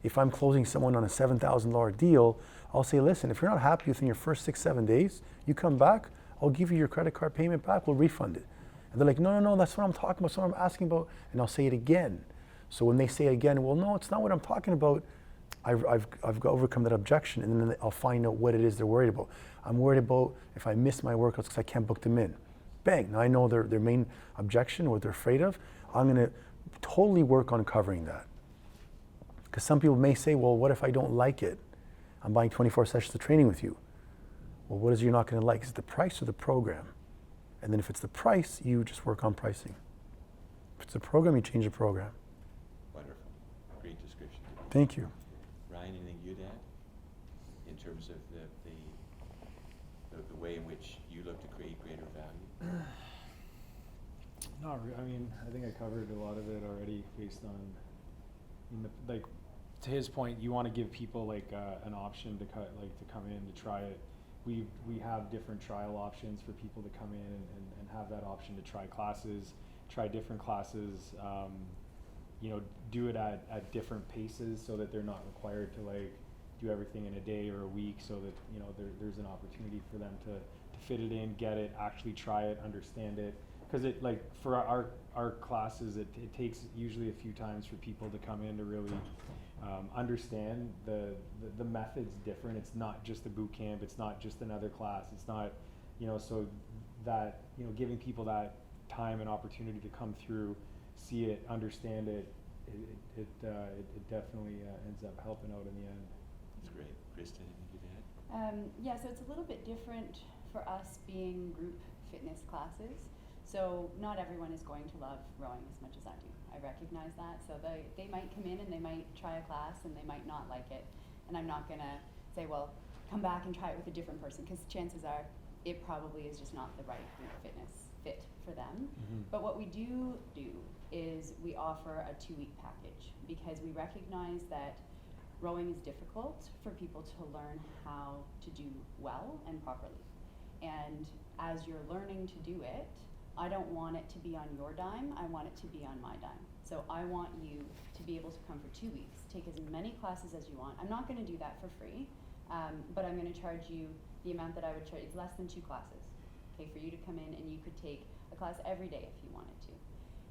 if I'm closing someone on a $7,000 deal, I'll say, listen, if you're not happy within your first 6-7 days, you come back, I'll give you your credit card payment back, we'll refund it. And they're like, no, that's what I'm talking about, that's what I'm asking about, and I'll say it again. So when they say again, well, no, it's not what I'm talking about, I've overcome that objection, and then I'll find out what it is they're worried about. I'm worried about if I miss my workouts because I can't book them in. Bang, now I know their main objection, what they're afraid of. I'm gonna totally work on covering that. Because some people may say, well, what if I don't like it? I'm buying 24 sessions of training with you. Well, what is it you're not gonna like? Is it the price or the program? And then if it's the price, you just work on pricing. If it's the program, you change the program. Wonderful. Great description. Thank you. Ryan, anything you'd add in terms of the way in which you look to create greater value? I mean, I think I covered a lot of it already based on, like, to his point, you want to give people like an option to come in to try it. We have different trial options for people to come in and have that option to try classes, try different classes, do it at different paces so that they're not required to like do everything in a day or a week, so that there's an opportunity for them to fit it in, get it, actually try it, understand it. Because it, like, for our classes, it takes usually a few times for people to come in to really understand the method's different. It's not just a boot camp. It's not just another class. It's not, so that, giving people that time and opportunity to come through, see it, understand it, it definitely ends up helping out in the end. That's great. Kristin, anything you'd add? Yeah, so it's a little bit different for us being group fitness classes. So not everyone is going to love rowing as much as I do. I recognize that. So they might come in and they might try a class and they might not like it. And I'm not gonna say, well, come back and try it with a different person, because chances are it probably is just not the right group fitness fit for them. Mm-hmm. But what we do is we offer a 2-week package, because we recognize that rowing is difficult for people to learn how to do well and properly. And as you're learning to do it, I don't want it to be on your dime, I want it to be on my dime. So I want you to be able to come for 2 weeks, take as many classes as you want. I'm not gonna do that for free, but I'm gonna charge you the amount that I would charge. It's less than 2 classes, pay for you to come in and you could take a class every day if you wanted to.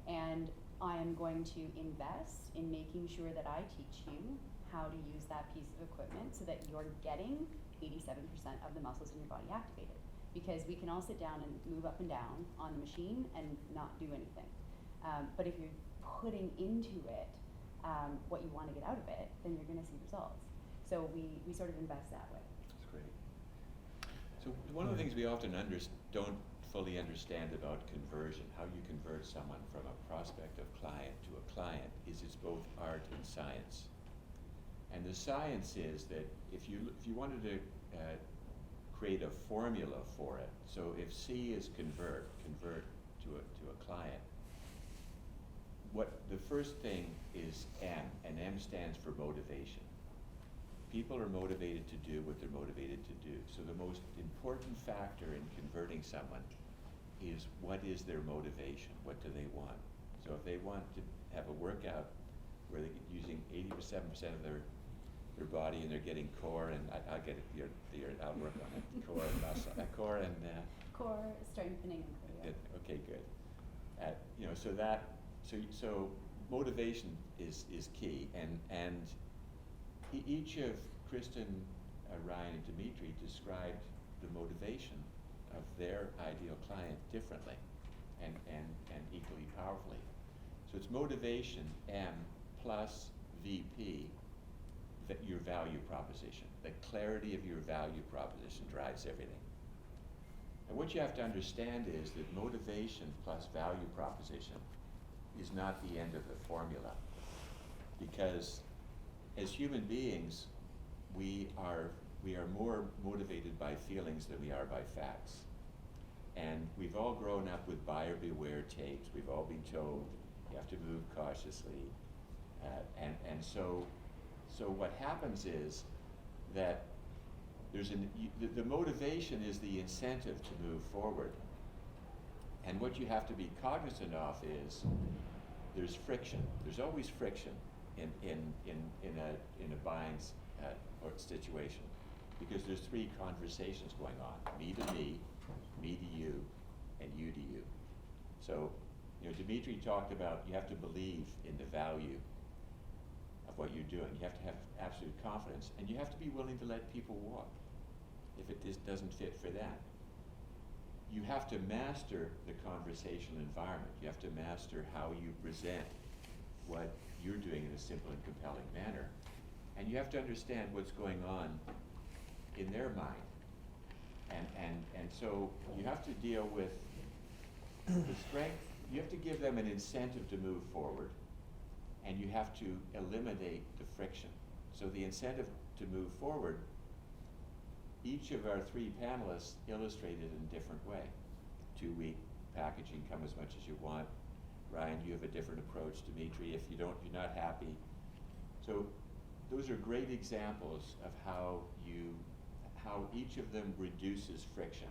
And I am going to invest in making sure that I teach you how to use that piece of equipment so that you're getting 87% of the muscles in your body activated. Because we can all sit down and move up and down on the machine and not do anything. But if you're putting into it what you want to get out of it, then you're going to see results. So we sort of invest that way. That's great. So one of the things we often don't fully understand about conversion, how you convert someone from a prospective client to a client, is it's both art and science. And the science is that if you wanted to create a formula for it, so if C is convert to a client, what the first thing is M, and M stands for motivation. People are motivated to do what they're motivated to do. So the most important factor in converting someone is what is their motivation? What do they want? So if they want to have a workout where they're using 87% of their body and they're getting core, and I'll get it, I'll work on it, core and muscle, core and core strengthening and cardio. Okay, good. So motivation is key, and each of Kristin, Ryan, and Dimitri described the motivation of their ideal client differently and equally powerfully. So it's motivation, M, plus VP, that your value proposition. The clarity of your value proposition drives everything. And what you have to understand is that motivation plus value proposition is not the end of the formula. Because as human beings, we are more motivated by feelings than we are by facts. And we've all grown up with buyer beware tapes. We've all been told you have to move cautiously. So what happens is that the motivation is the incentive to move forward. And what you have to be cognizant of is there's friction. There's always friction in a buying or situation, because there's three conversations going on: me to me to you, and you to you. So, Dimitri talked about you have to believe in the value of what you're doing. You have to have absolute confidence, and you have to be willing to let people walk if it just doesn't fit for them. You have to master the conversational environment. You have to master how you present what you're doing in a simple and compelling manner. And you have to understand what's going on in their mind. And so you have to deal with the strength. You have to give them an incentive to move forward, and you have to eliminate the friction. So the incentive to move forward, each of our three panelists illustrated in a different way. 2-week packaging, come as much as you want. Ryan, you have a different approach. Dimitri, if you're not happy. So those are great examples of how each of them reduces friction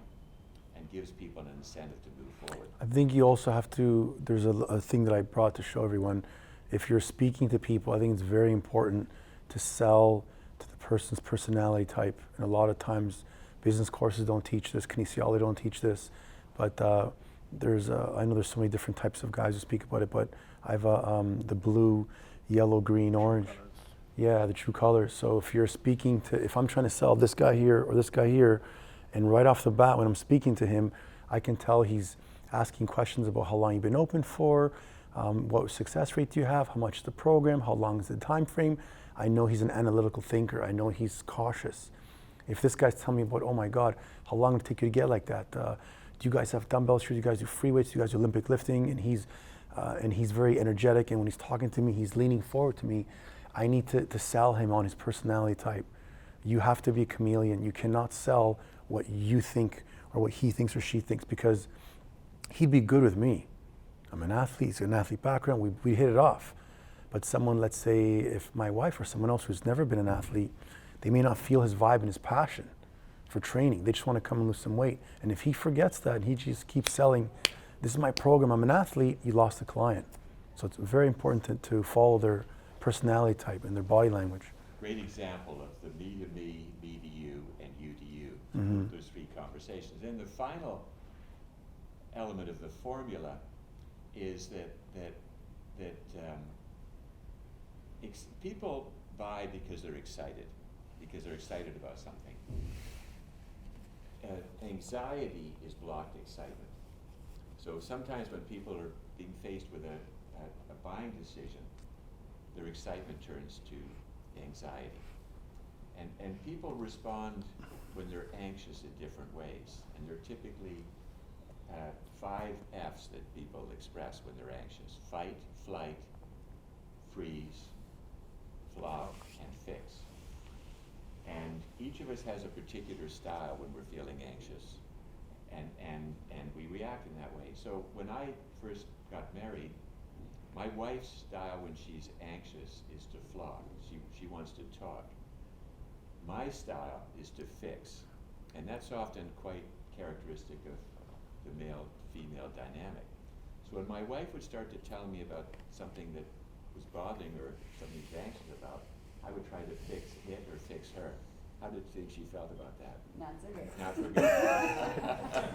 and gives people an incentive to move forward. I think you also have to, there's a thing that I brought to show everyone. If you're speaking to people, I think it's very important to sell to the person's personality type. And a lot of times business courses don't teach this, kinesiology don't teach this, but I know there's so many different types of guys who speak about it, but I have the blue, yellow, green, orange. Yeah, the true colors. So if you're speaking to, if I'm trying to sell this guy here or this guy here, and right off the bat when I'm speaking to him, I can tell he's asking questions about how long you've been open for, what success rate do you have, how much is the program, how long is the time frame. I know he's an analytical thinker. I know he's cautious. If this guy's telling me about, oh my God, how long did it take you to get like that? Do you guys have dumbbells? Do you guys do free weights? Do you guys do Olympic lifting? And he's very energetic, and when he's talking to me, he's leaning forward to me. I need to sell him on his personality type. You have to be a chameleon. You cannot sell what you think or what he thinks or she thinks, because he'd be good with me. I'm an athlete, he's got an athlete background, we hit it off. But someone, let's say if my wife or someone else who's never been an athlete, they may not feel his vibe and his passion for training. They just want to come and lose some weight. And if he forgets that and he just keeps selling, this is my program, I'm an athlete, you lost the client. So it's very important to follow their personality type and their body language. Great example of the me to me to you, and you to you, those three conversations. Then the final element of the formula is that people buy because they're excited about something. Anxiety is blocked excitement. So sometimes when people are being faced with a buying decision, their excitement turns to anxiety. And people respond when they're anxious in different ways. And there are typically 5 F's that people express when they're anxious: fight, flight, freeze, flop, and fix. And each of us has a particular style when we're feeling anxious, and we react in that way. So when I first got married, my wife's style when she's anxious is to flop. She wants to talk. My style is to fix, and that's often quite characteristic of the male-female dynamic. So when my wife would start to tell me about something that was bothering her, something she's anxious about, I would try to fix it or fix her. How did you think she felt about that? Not so good. Not so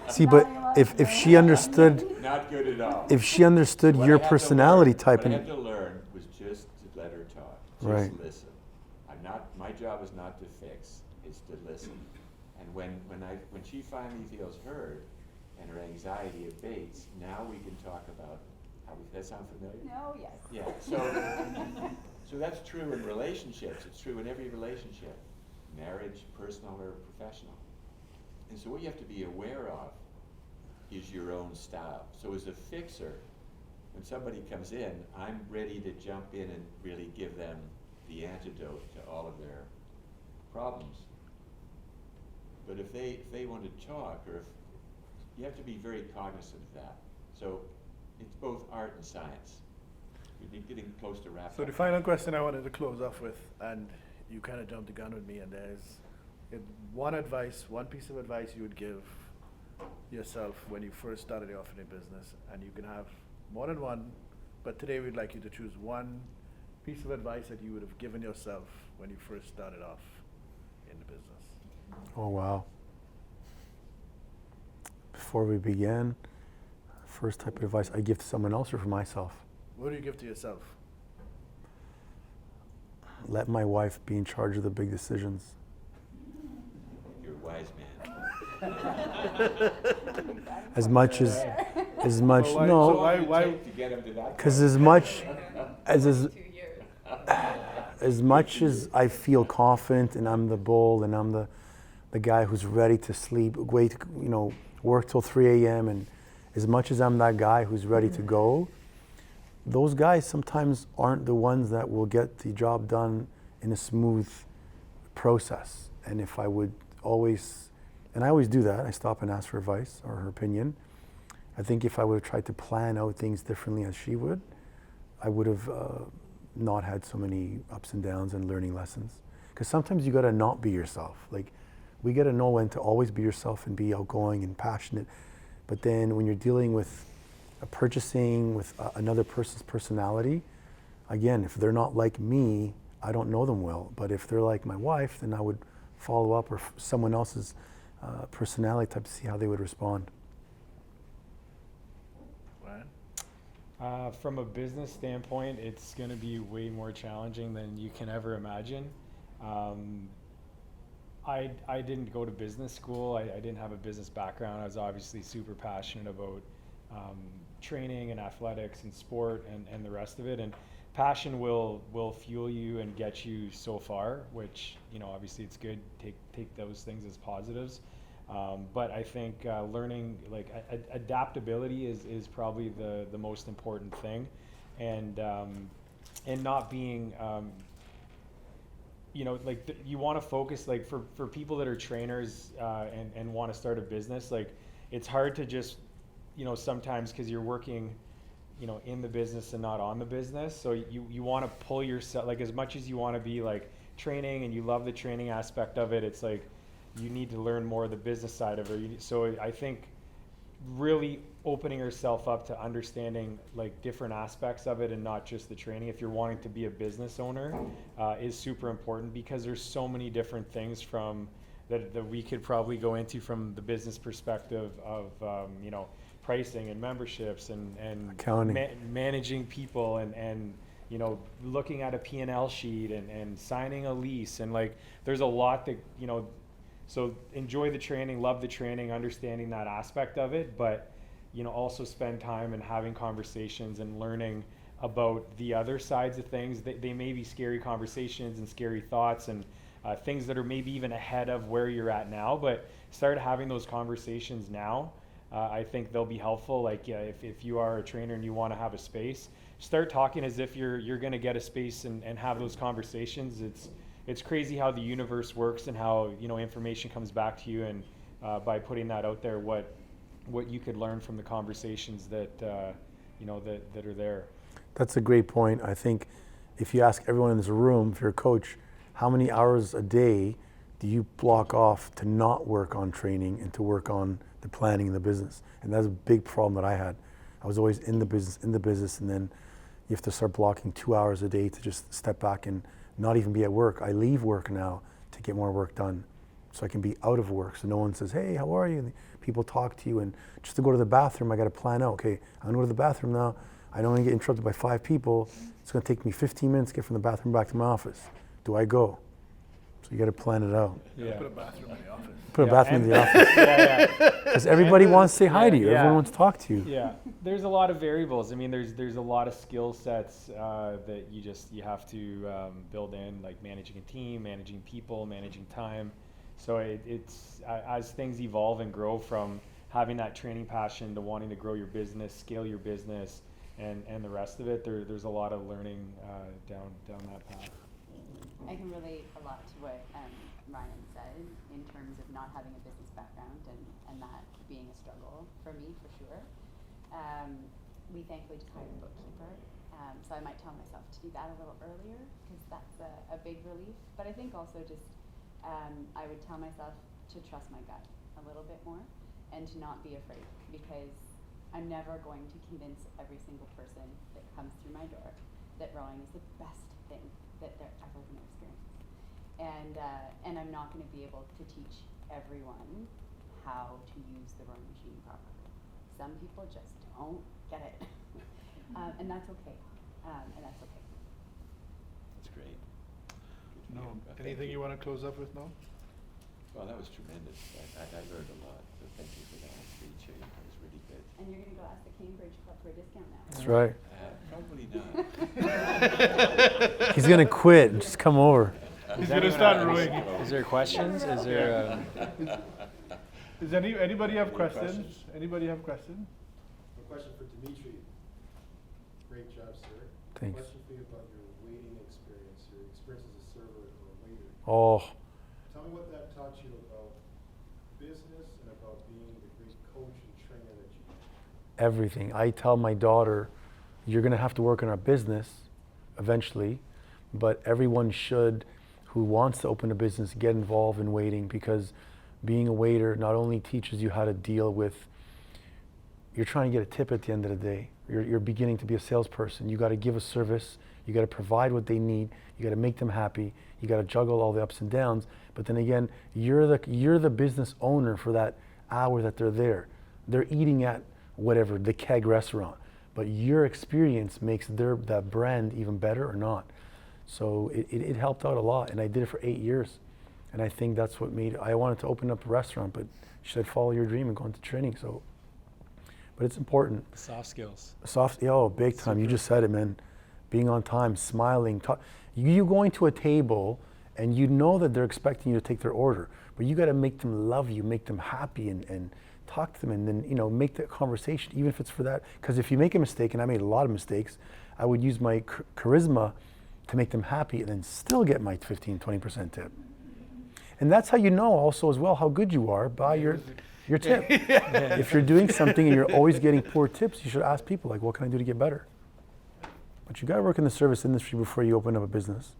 good. See, but if she understood, Not good at all. if she understood What your I had to personality learn- type, What I and had to learn was just to let her talk. Just Right. listen. My job is not to fix, it's to listen. And when she finally feels heard and her anxiety abates, now we can talk about does that sound familiar? No, yes. Yeah, so that's true in relationships. It's true in every relationship, marriage, personal or professional. And so what you have to be aware of is your own style. So as a fixer, when somebody comes in, I'm ready to jump in and really give them the antidote to all of their problems. But if they want to talk, or if you have to be very cognizant of that. So it's both art and science. We'd be getting close to wrap So up. the final question I wanted to close off with, and you kind of jumped the gun with me, and there's one piece of advice you would give yourself when you first started off in a business, and you can have more than one, but today we'd like you to choose one piece of advice that you would have given yourself when you first started off in the business. oh wow. Before we begin, first type of advice I give to someone else or for myself? What do you give to yourself? Let my wife be in charge of the big decisions. You're a wise man. As much, So why- no, so why- What did it take to get him to that because point? as much as I feel confident and I'm the bull and I'm the guy who's ready to sleep, work till 3 a.m. and as much as I'm that guy who's ready to go, those guys sometimes aren't the ones that will get the job done in a smooth process. And if I would always, and I always do that, I stop and ask for advice or her opinion. I think if I would have tried to plan out things differently as she would, I would have not had so many ups and downs and learning lessons. Because sometimes you gotta not be yourself. Like, we gotta know when to always be yourself and be outgoing and passionate. But then when you're dealing with purchasing with another person's personality, again, if they're not like me, I don't know them well. But if they're like my wife, then I would follow up or someone else's personality type to see how they would respond. Ryan? From a business standpoint, it's going to be way more challenging than you can ever imagine. I didn't go to business school. I didn't have a business background. I was obviously super passionate about training and athletics and sport and the rest of it. And passion will fuel you and get you so far, which, obviously it's good. Take those things as positives. But I think learning, adaptability is probably the most important thing, and not being, you want to focus, for people that are trainers and want to start a business, it's hard to just, sometimes because you're working, in the business and not on the business. So you want to pull yourself, as much as you want to be training and you love the training aspect of it, it's you need to learn more of the business side of it. So I think really opening yourself up to understanding different aspects of it and not just the training, if you're wanting to be a business owner, is super important, because there's so many different things that we could probably go into from the business perspective of, pricing and memberships and Accounting. managing people and you know, looking at a P&L sheet and signing a lease, and like there's a lot that, you know, so enjoy the training, love the training, understanding that aspect of it, but you know, also spend time and having conversations and learning about the other sides of things. They may be scary conversations and scary thoughts and things that are maybe even ahead of where you're at now, but start having those conversations now. I think they'll be helpful. Like, yeah, if you are a trainer and you want to have a space, start talking as if you're going to get a space and have those conversations. It's crazy how the universe works and how, you know, information comes back to you, and by putting that out there, what you could learn from the conversations that you know, that are there. That's a great point. I think if you ask everyone in this room, if you're a coach, how many hours a day do you block off to not work on training and to work on the planning in the business? And that's a big problem that I had. I was always in the business, and then you have to start blocking 2 hours a day to just step back and not even be at work. I leave work now to get more work done, so I can be out of work. So no one says, "Hey, how are you?" And people talk to you, and just to go to the bathroom, I got to plan out. Okay, I'm gonna go to the bathroom now. I don't want to get interrupted by 5 people. It's gonna take me 15 minutes to get from the bathroom back to my office. Do I go? So you got to plan it out. Yeah. Put a bathroom in the office. Put a bathroom in the office. Yeah. Because everybody wants to say hi to you. Yeah. Everyone wants to talk to you. Yeah, there's a lot of variables. I mean, there's a lot of skill sets that you have to build in, like managing a team, managing people, managing time. So it's as things evolve and grow from having that training passion to wanting to grow your business, scale your business, and the rest of it. There's a lot of learning down that path. I can relate a lot to what Ryan said in terms of not having a business background and that being a struggle for me, for sure. We thankfully just hired a bookkeeper, so I might tell myself to do that a little earlier, because that's a big relief. But I think also just I would tell myself to trust my gut a little bit more and to not be afraid, because I'm never going to convince every single person that comes through my door that rowing is the best thing that they're ever going to experience. And I'm not going to be able to teach everyone how to use the rowing machine properly. Some people just don't get it. And that's okay. That's okay. That's great. No. Anything you want to close up with now? Well, that was tremendous. I learned a lot, so thank you for that speech. It was really good. And you're going to go ask the Cambridge Club for a discount now. That's right. Probably not. He's gonna quit and just come over. He's going to start rowing. Is there questions? Is there? Does anybody have questions? Anybody have questions? A question for Dimitri. Great job, sir. Thanks. Question for you about your waiting experience, your experience as a server or a waiter. Oh, Tell me what that taught you about business and about being the great coach and trainer that you are. everything. I tell my daughter, you're gonna have to work on our business eventually, but everyone should, who wants to open a business, get involved in waiting, because being a waiter not only teaches you how to deal with, you're trying to get a tip at the end of the day. You're beginning to be a salesperson. You gotta give a service, you gotta provide what they need, you gotta make them happy, you gotta juggle all the ups and downs, but then again, you're the business owner for that hour that they're there. They're eating at whatever, the Keg restaurant, but your experience makes that brand even better or not. So it helped out a lot, and I did it for 8 years. And I think that's what made, I wanted to open up a restaurant, but you said follow your dream and go into training. So, but it's important. Soft skills. Big time. You just said it, man. Being on time, smiling. You going to a table and you know that they're expecting you to take their order, but you got to make them love you, make them happy, and talk to them, and then make the conversation, even if it's for that. Because if you make a mistake, and I made a lot of mistakes, I would use my charisma to make them happy and then still get my 15-20% tip. And that's how you know also as well how good you are, by your tip. If you're doing something and you're always getting poor tips, you should ask people, like, what can I do to get better? But you got to work in the service industry before you open up a business.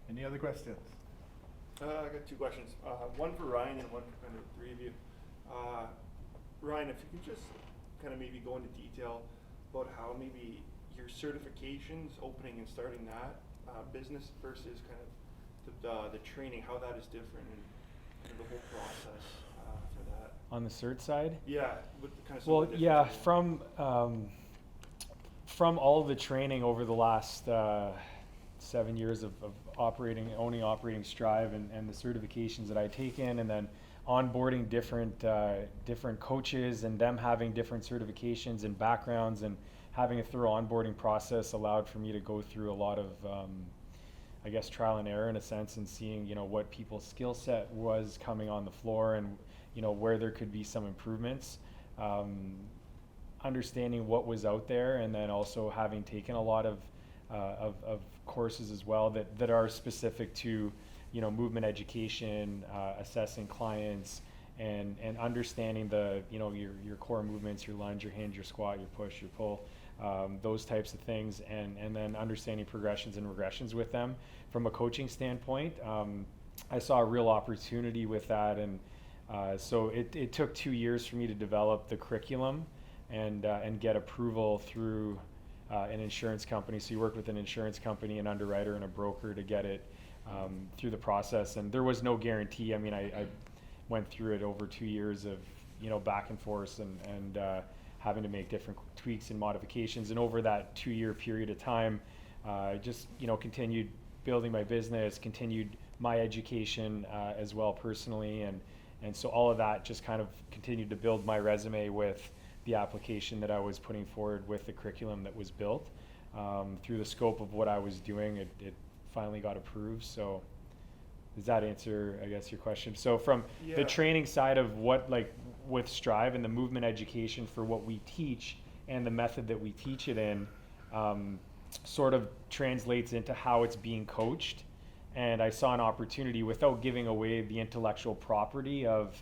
Any other questions? I got two questions. One for Ryan and one for kind of the three of you. Ryan, if you could just kind of maybe go into detail about how maybe your certifications, opening and starting that business versus kind of the training, how that is different, and the whole process for that. on the cert side. Yeah, with the kind of. Well, yeah, from all the training over the last 7 years of operating Strive and the certifications that I taken, and then onboarding different coaches and them having different certifications and backgrounds, and having a thorough onboarding process allowed for me to go through a lot of I guess trial and error in a sense, and seeing, you know, what people's skill set was coming on the floor, and, you know, where there could be some improvements. Understanding what was out there, and then also having taken a lot of courses as well that are specific to, you know, movement education, assessing clients, and understanding the, you know, your core movements, your lunge, your hinge, your squat, your push, your pull, those types of things, and then understanding progressions and regressions with them. From a coaching standpoint, I saw a real opportunity with that, and so it took 2 years for me to develop the curriculum and get approval through an insurance company. So you work with an insurance company, an underwriter, and a broker to get it through the process. And there was no guarantee. I mean, I went through it over 2 years of, you know, back and forth and having to make different tweaks and modifications. And over that 2 year period of time, just, you know, continued building my business, continued my education as well personally. And so all of that just kind of continued to build my resume with the application that I was putting forward with the curriculum that was built. Through the scope of what I was doing, it finally got approved. So does that answer, I guess, your question? So from the training side of what, like with Strive and the movement education for what we teach and the method that we teach it in, sort of translates into how it's being coached. And I saw an opportunity, without giving away the intellectual property of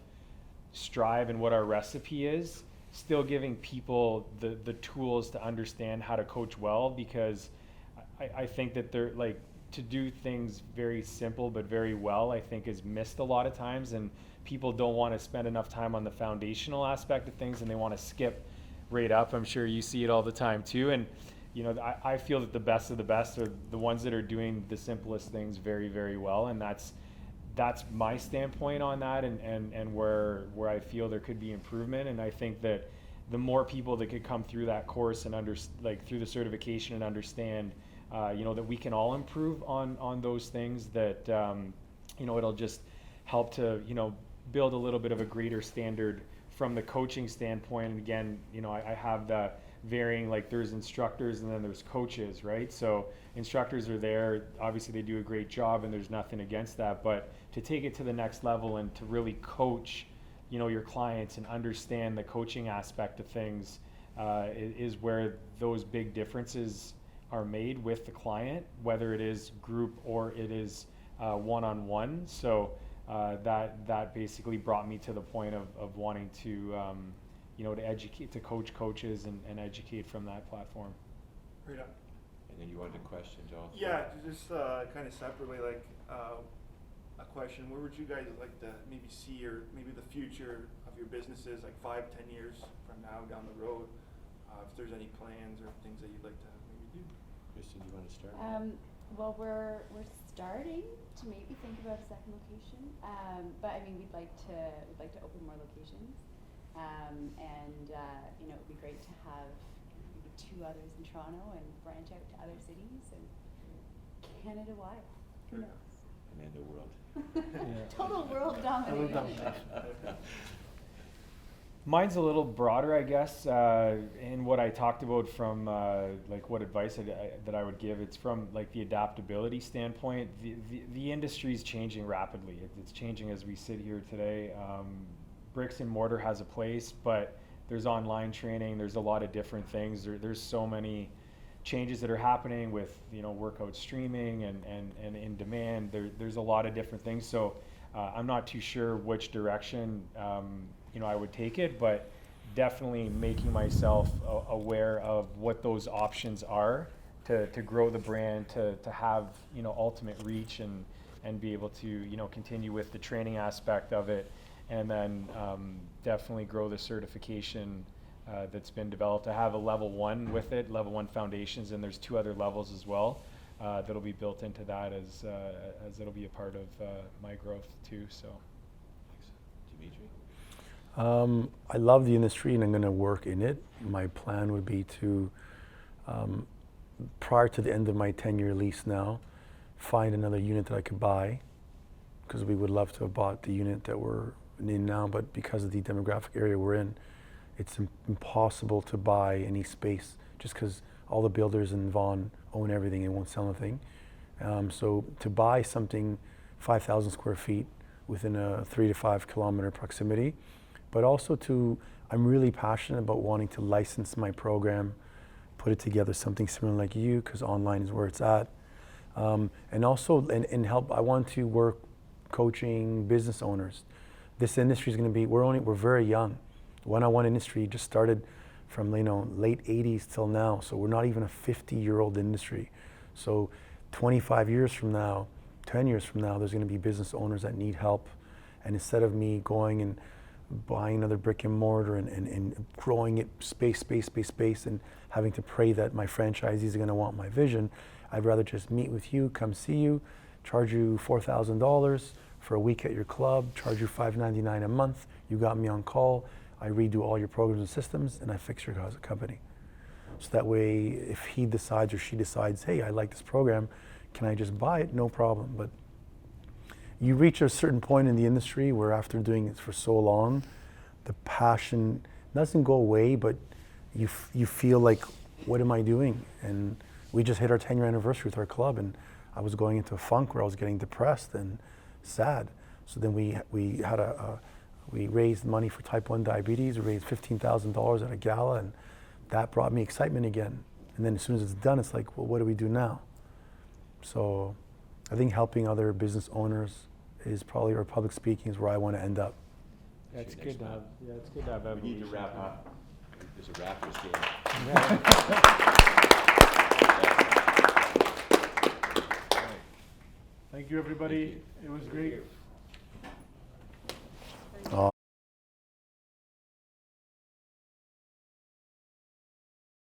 Strive and what our recipe is, still giving people the tools to understand how to coach well, because I think that they're like, to do things very simple but very well, I think is missed a lot of times, and people don't want to spend enough time on the foundational aspect of things, and they want to skip right up. I'm sure you see it all the time too, and you know, I feel that the best of the best are the ones that are doing the simplest things very, very well, and that's my standpoint on that, and where I feel there could be improvement. And I think that the more people that could come through that course and through the certification and understand, you know, that we can all improve on those things, that you know, it'll just help to, you know, build a little bit of a greater standard from the coaching standpoint. And again, you know, I have the varying, like there's instructors and then there's coaches, right? So instructors are there, obviously they do a great job, and there's nothing against that, but to take it to the next level and to really coach, you know, your clients and understand the coaching aspect of things, is where those big differences are made with the client, whether it is group or it is one-on-one. So that basically brought me to the point of wanting to you know, to educate, to coach coaches and educate from that platform. Right on. And then you wanted questions also? Yeah, just kind of separately, like a question, where would you guys like to maybe see, or maybe the future of your businesses, like 5-10 years from now down the road, if there's any plans or things that you'd like to maybe do? Kristin, do you want to start? Well, we're starting to maybe think about a second location, but I mean, we'd like to open more locations. You know, it'd be great to have maybe 2 others in Toronto and branch out to other cities and Canada-wide. Who knows? And then the world. Total world domination. Mine's a little broader, I guess, in what I talked about from like what advice that I would give. It's from like the adaptability standpoint. The industry is changing rapidly. It's changing as we sit here today. Bricks and mortar has a place, but there's online training. There's a lot of different things. There's so many changes that are happening with, you know, workout streaming and in demand. There's a lot of different things. So I'm not too sure which direction you know, I would take it, but definitely making myself aware of what those options are to grow the brand, to have, you know, ultimate reach and be able to, you know, continue with the training aspect of it. And then definitely grow the certification that's been developed. I have a level 1 with it, level 1 foundations, and there's 2 other levels as well that'll be built into that as it'll be a part of my growth too. So, Dimitri? I love the industry and I'm going to work in it. My plan would be to, prior to the end of my 10-year lease now, find another unit that I could buy, because we would love to have bought the unit that we're in now, but because of the demographic area we're in, it's impossible to buy any space just because all the builders in Vaughan own everything and won't sell anything. So to buy something 5,000 square feet within a 3 to 5 kilometer proximity, but also I'm really passionate about wanting to license my program, put it together something similar like you, because online is where it's at. And also, and help, I want to work coaching business owners. This industry is going to be, we're very young. One-on-one industry just started from late 80s till now, so we're not even a 50-year-old industry. So 25 years from now, 10 years from now, there's going to be business owners that need help. And instead of me going and buying another brick and mortar and growing it space, and having to pray that my franchisees are going to want my vision, I'd rather just meet with you, come see you, charge you $4,000 for a week at your club, charge you $5.99 a month. You got me on call. I redo all your programs and systems, and I fix your company. So that way, if he decides or she decides, hey, I like this program, can I just buy it? No problem. But you reach a certain point in the industry where after doing it for so long, the passion doesn't go away, but you feel like, what am I doing? And we just hit our 10-year anniversary with our club, and I was going into a funk where I was getting depressed and sad. So then we raised money for type 1 diabetes. We raised $15,000 at a gala, and that brought me excitement again. And then as soon as it's done, it's like, well, what do we do now? So I think helping other business owners is probably, or public speaking is where I want to end up. Yeah, it's good to have. Yeah, it's good to have We evolution. need to wrap up. There's a Raptors game. Thank you, everybody. It was great.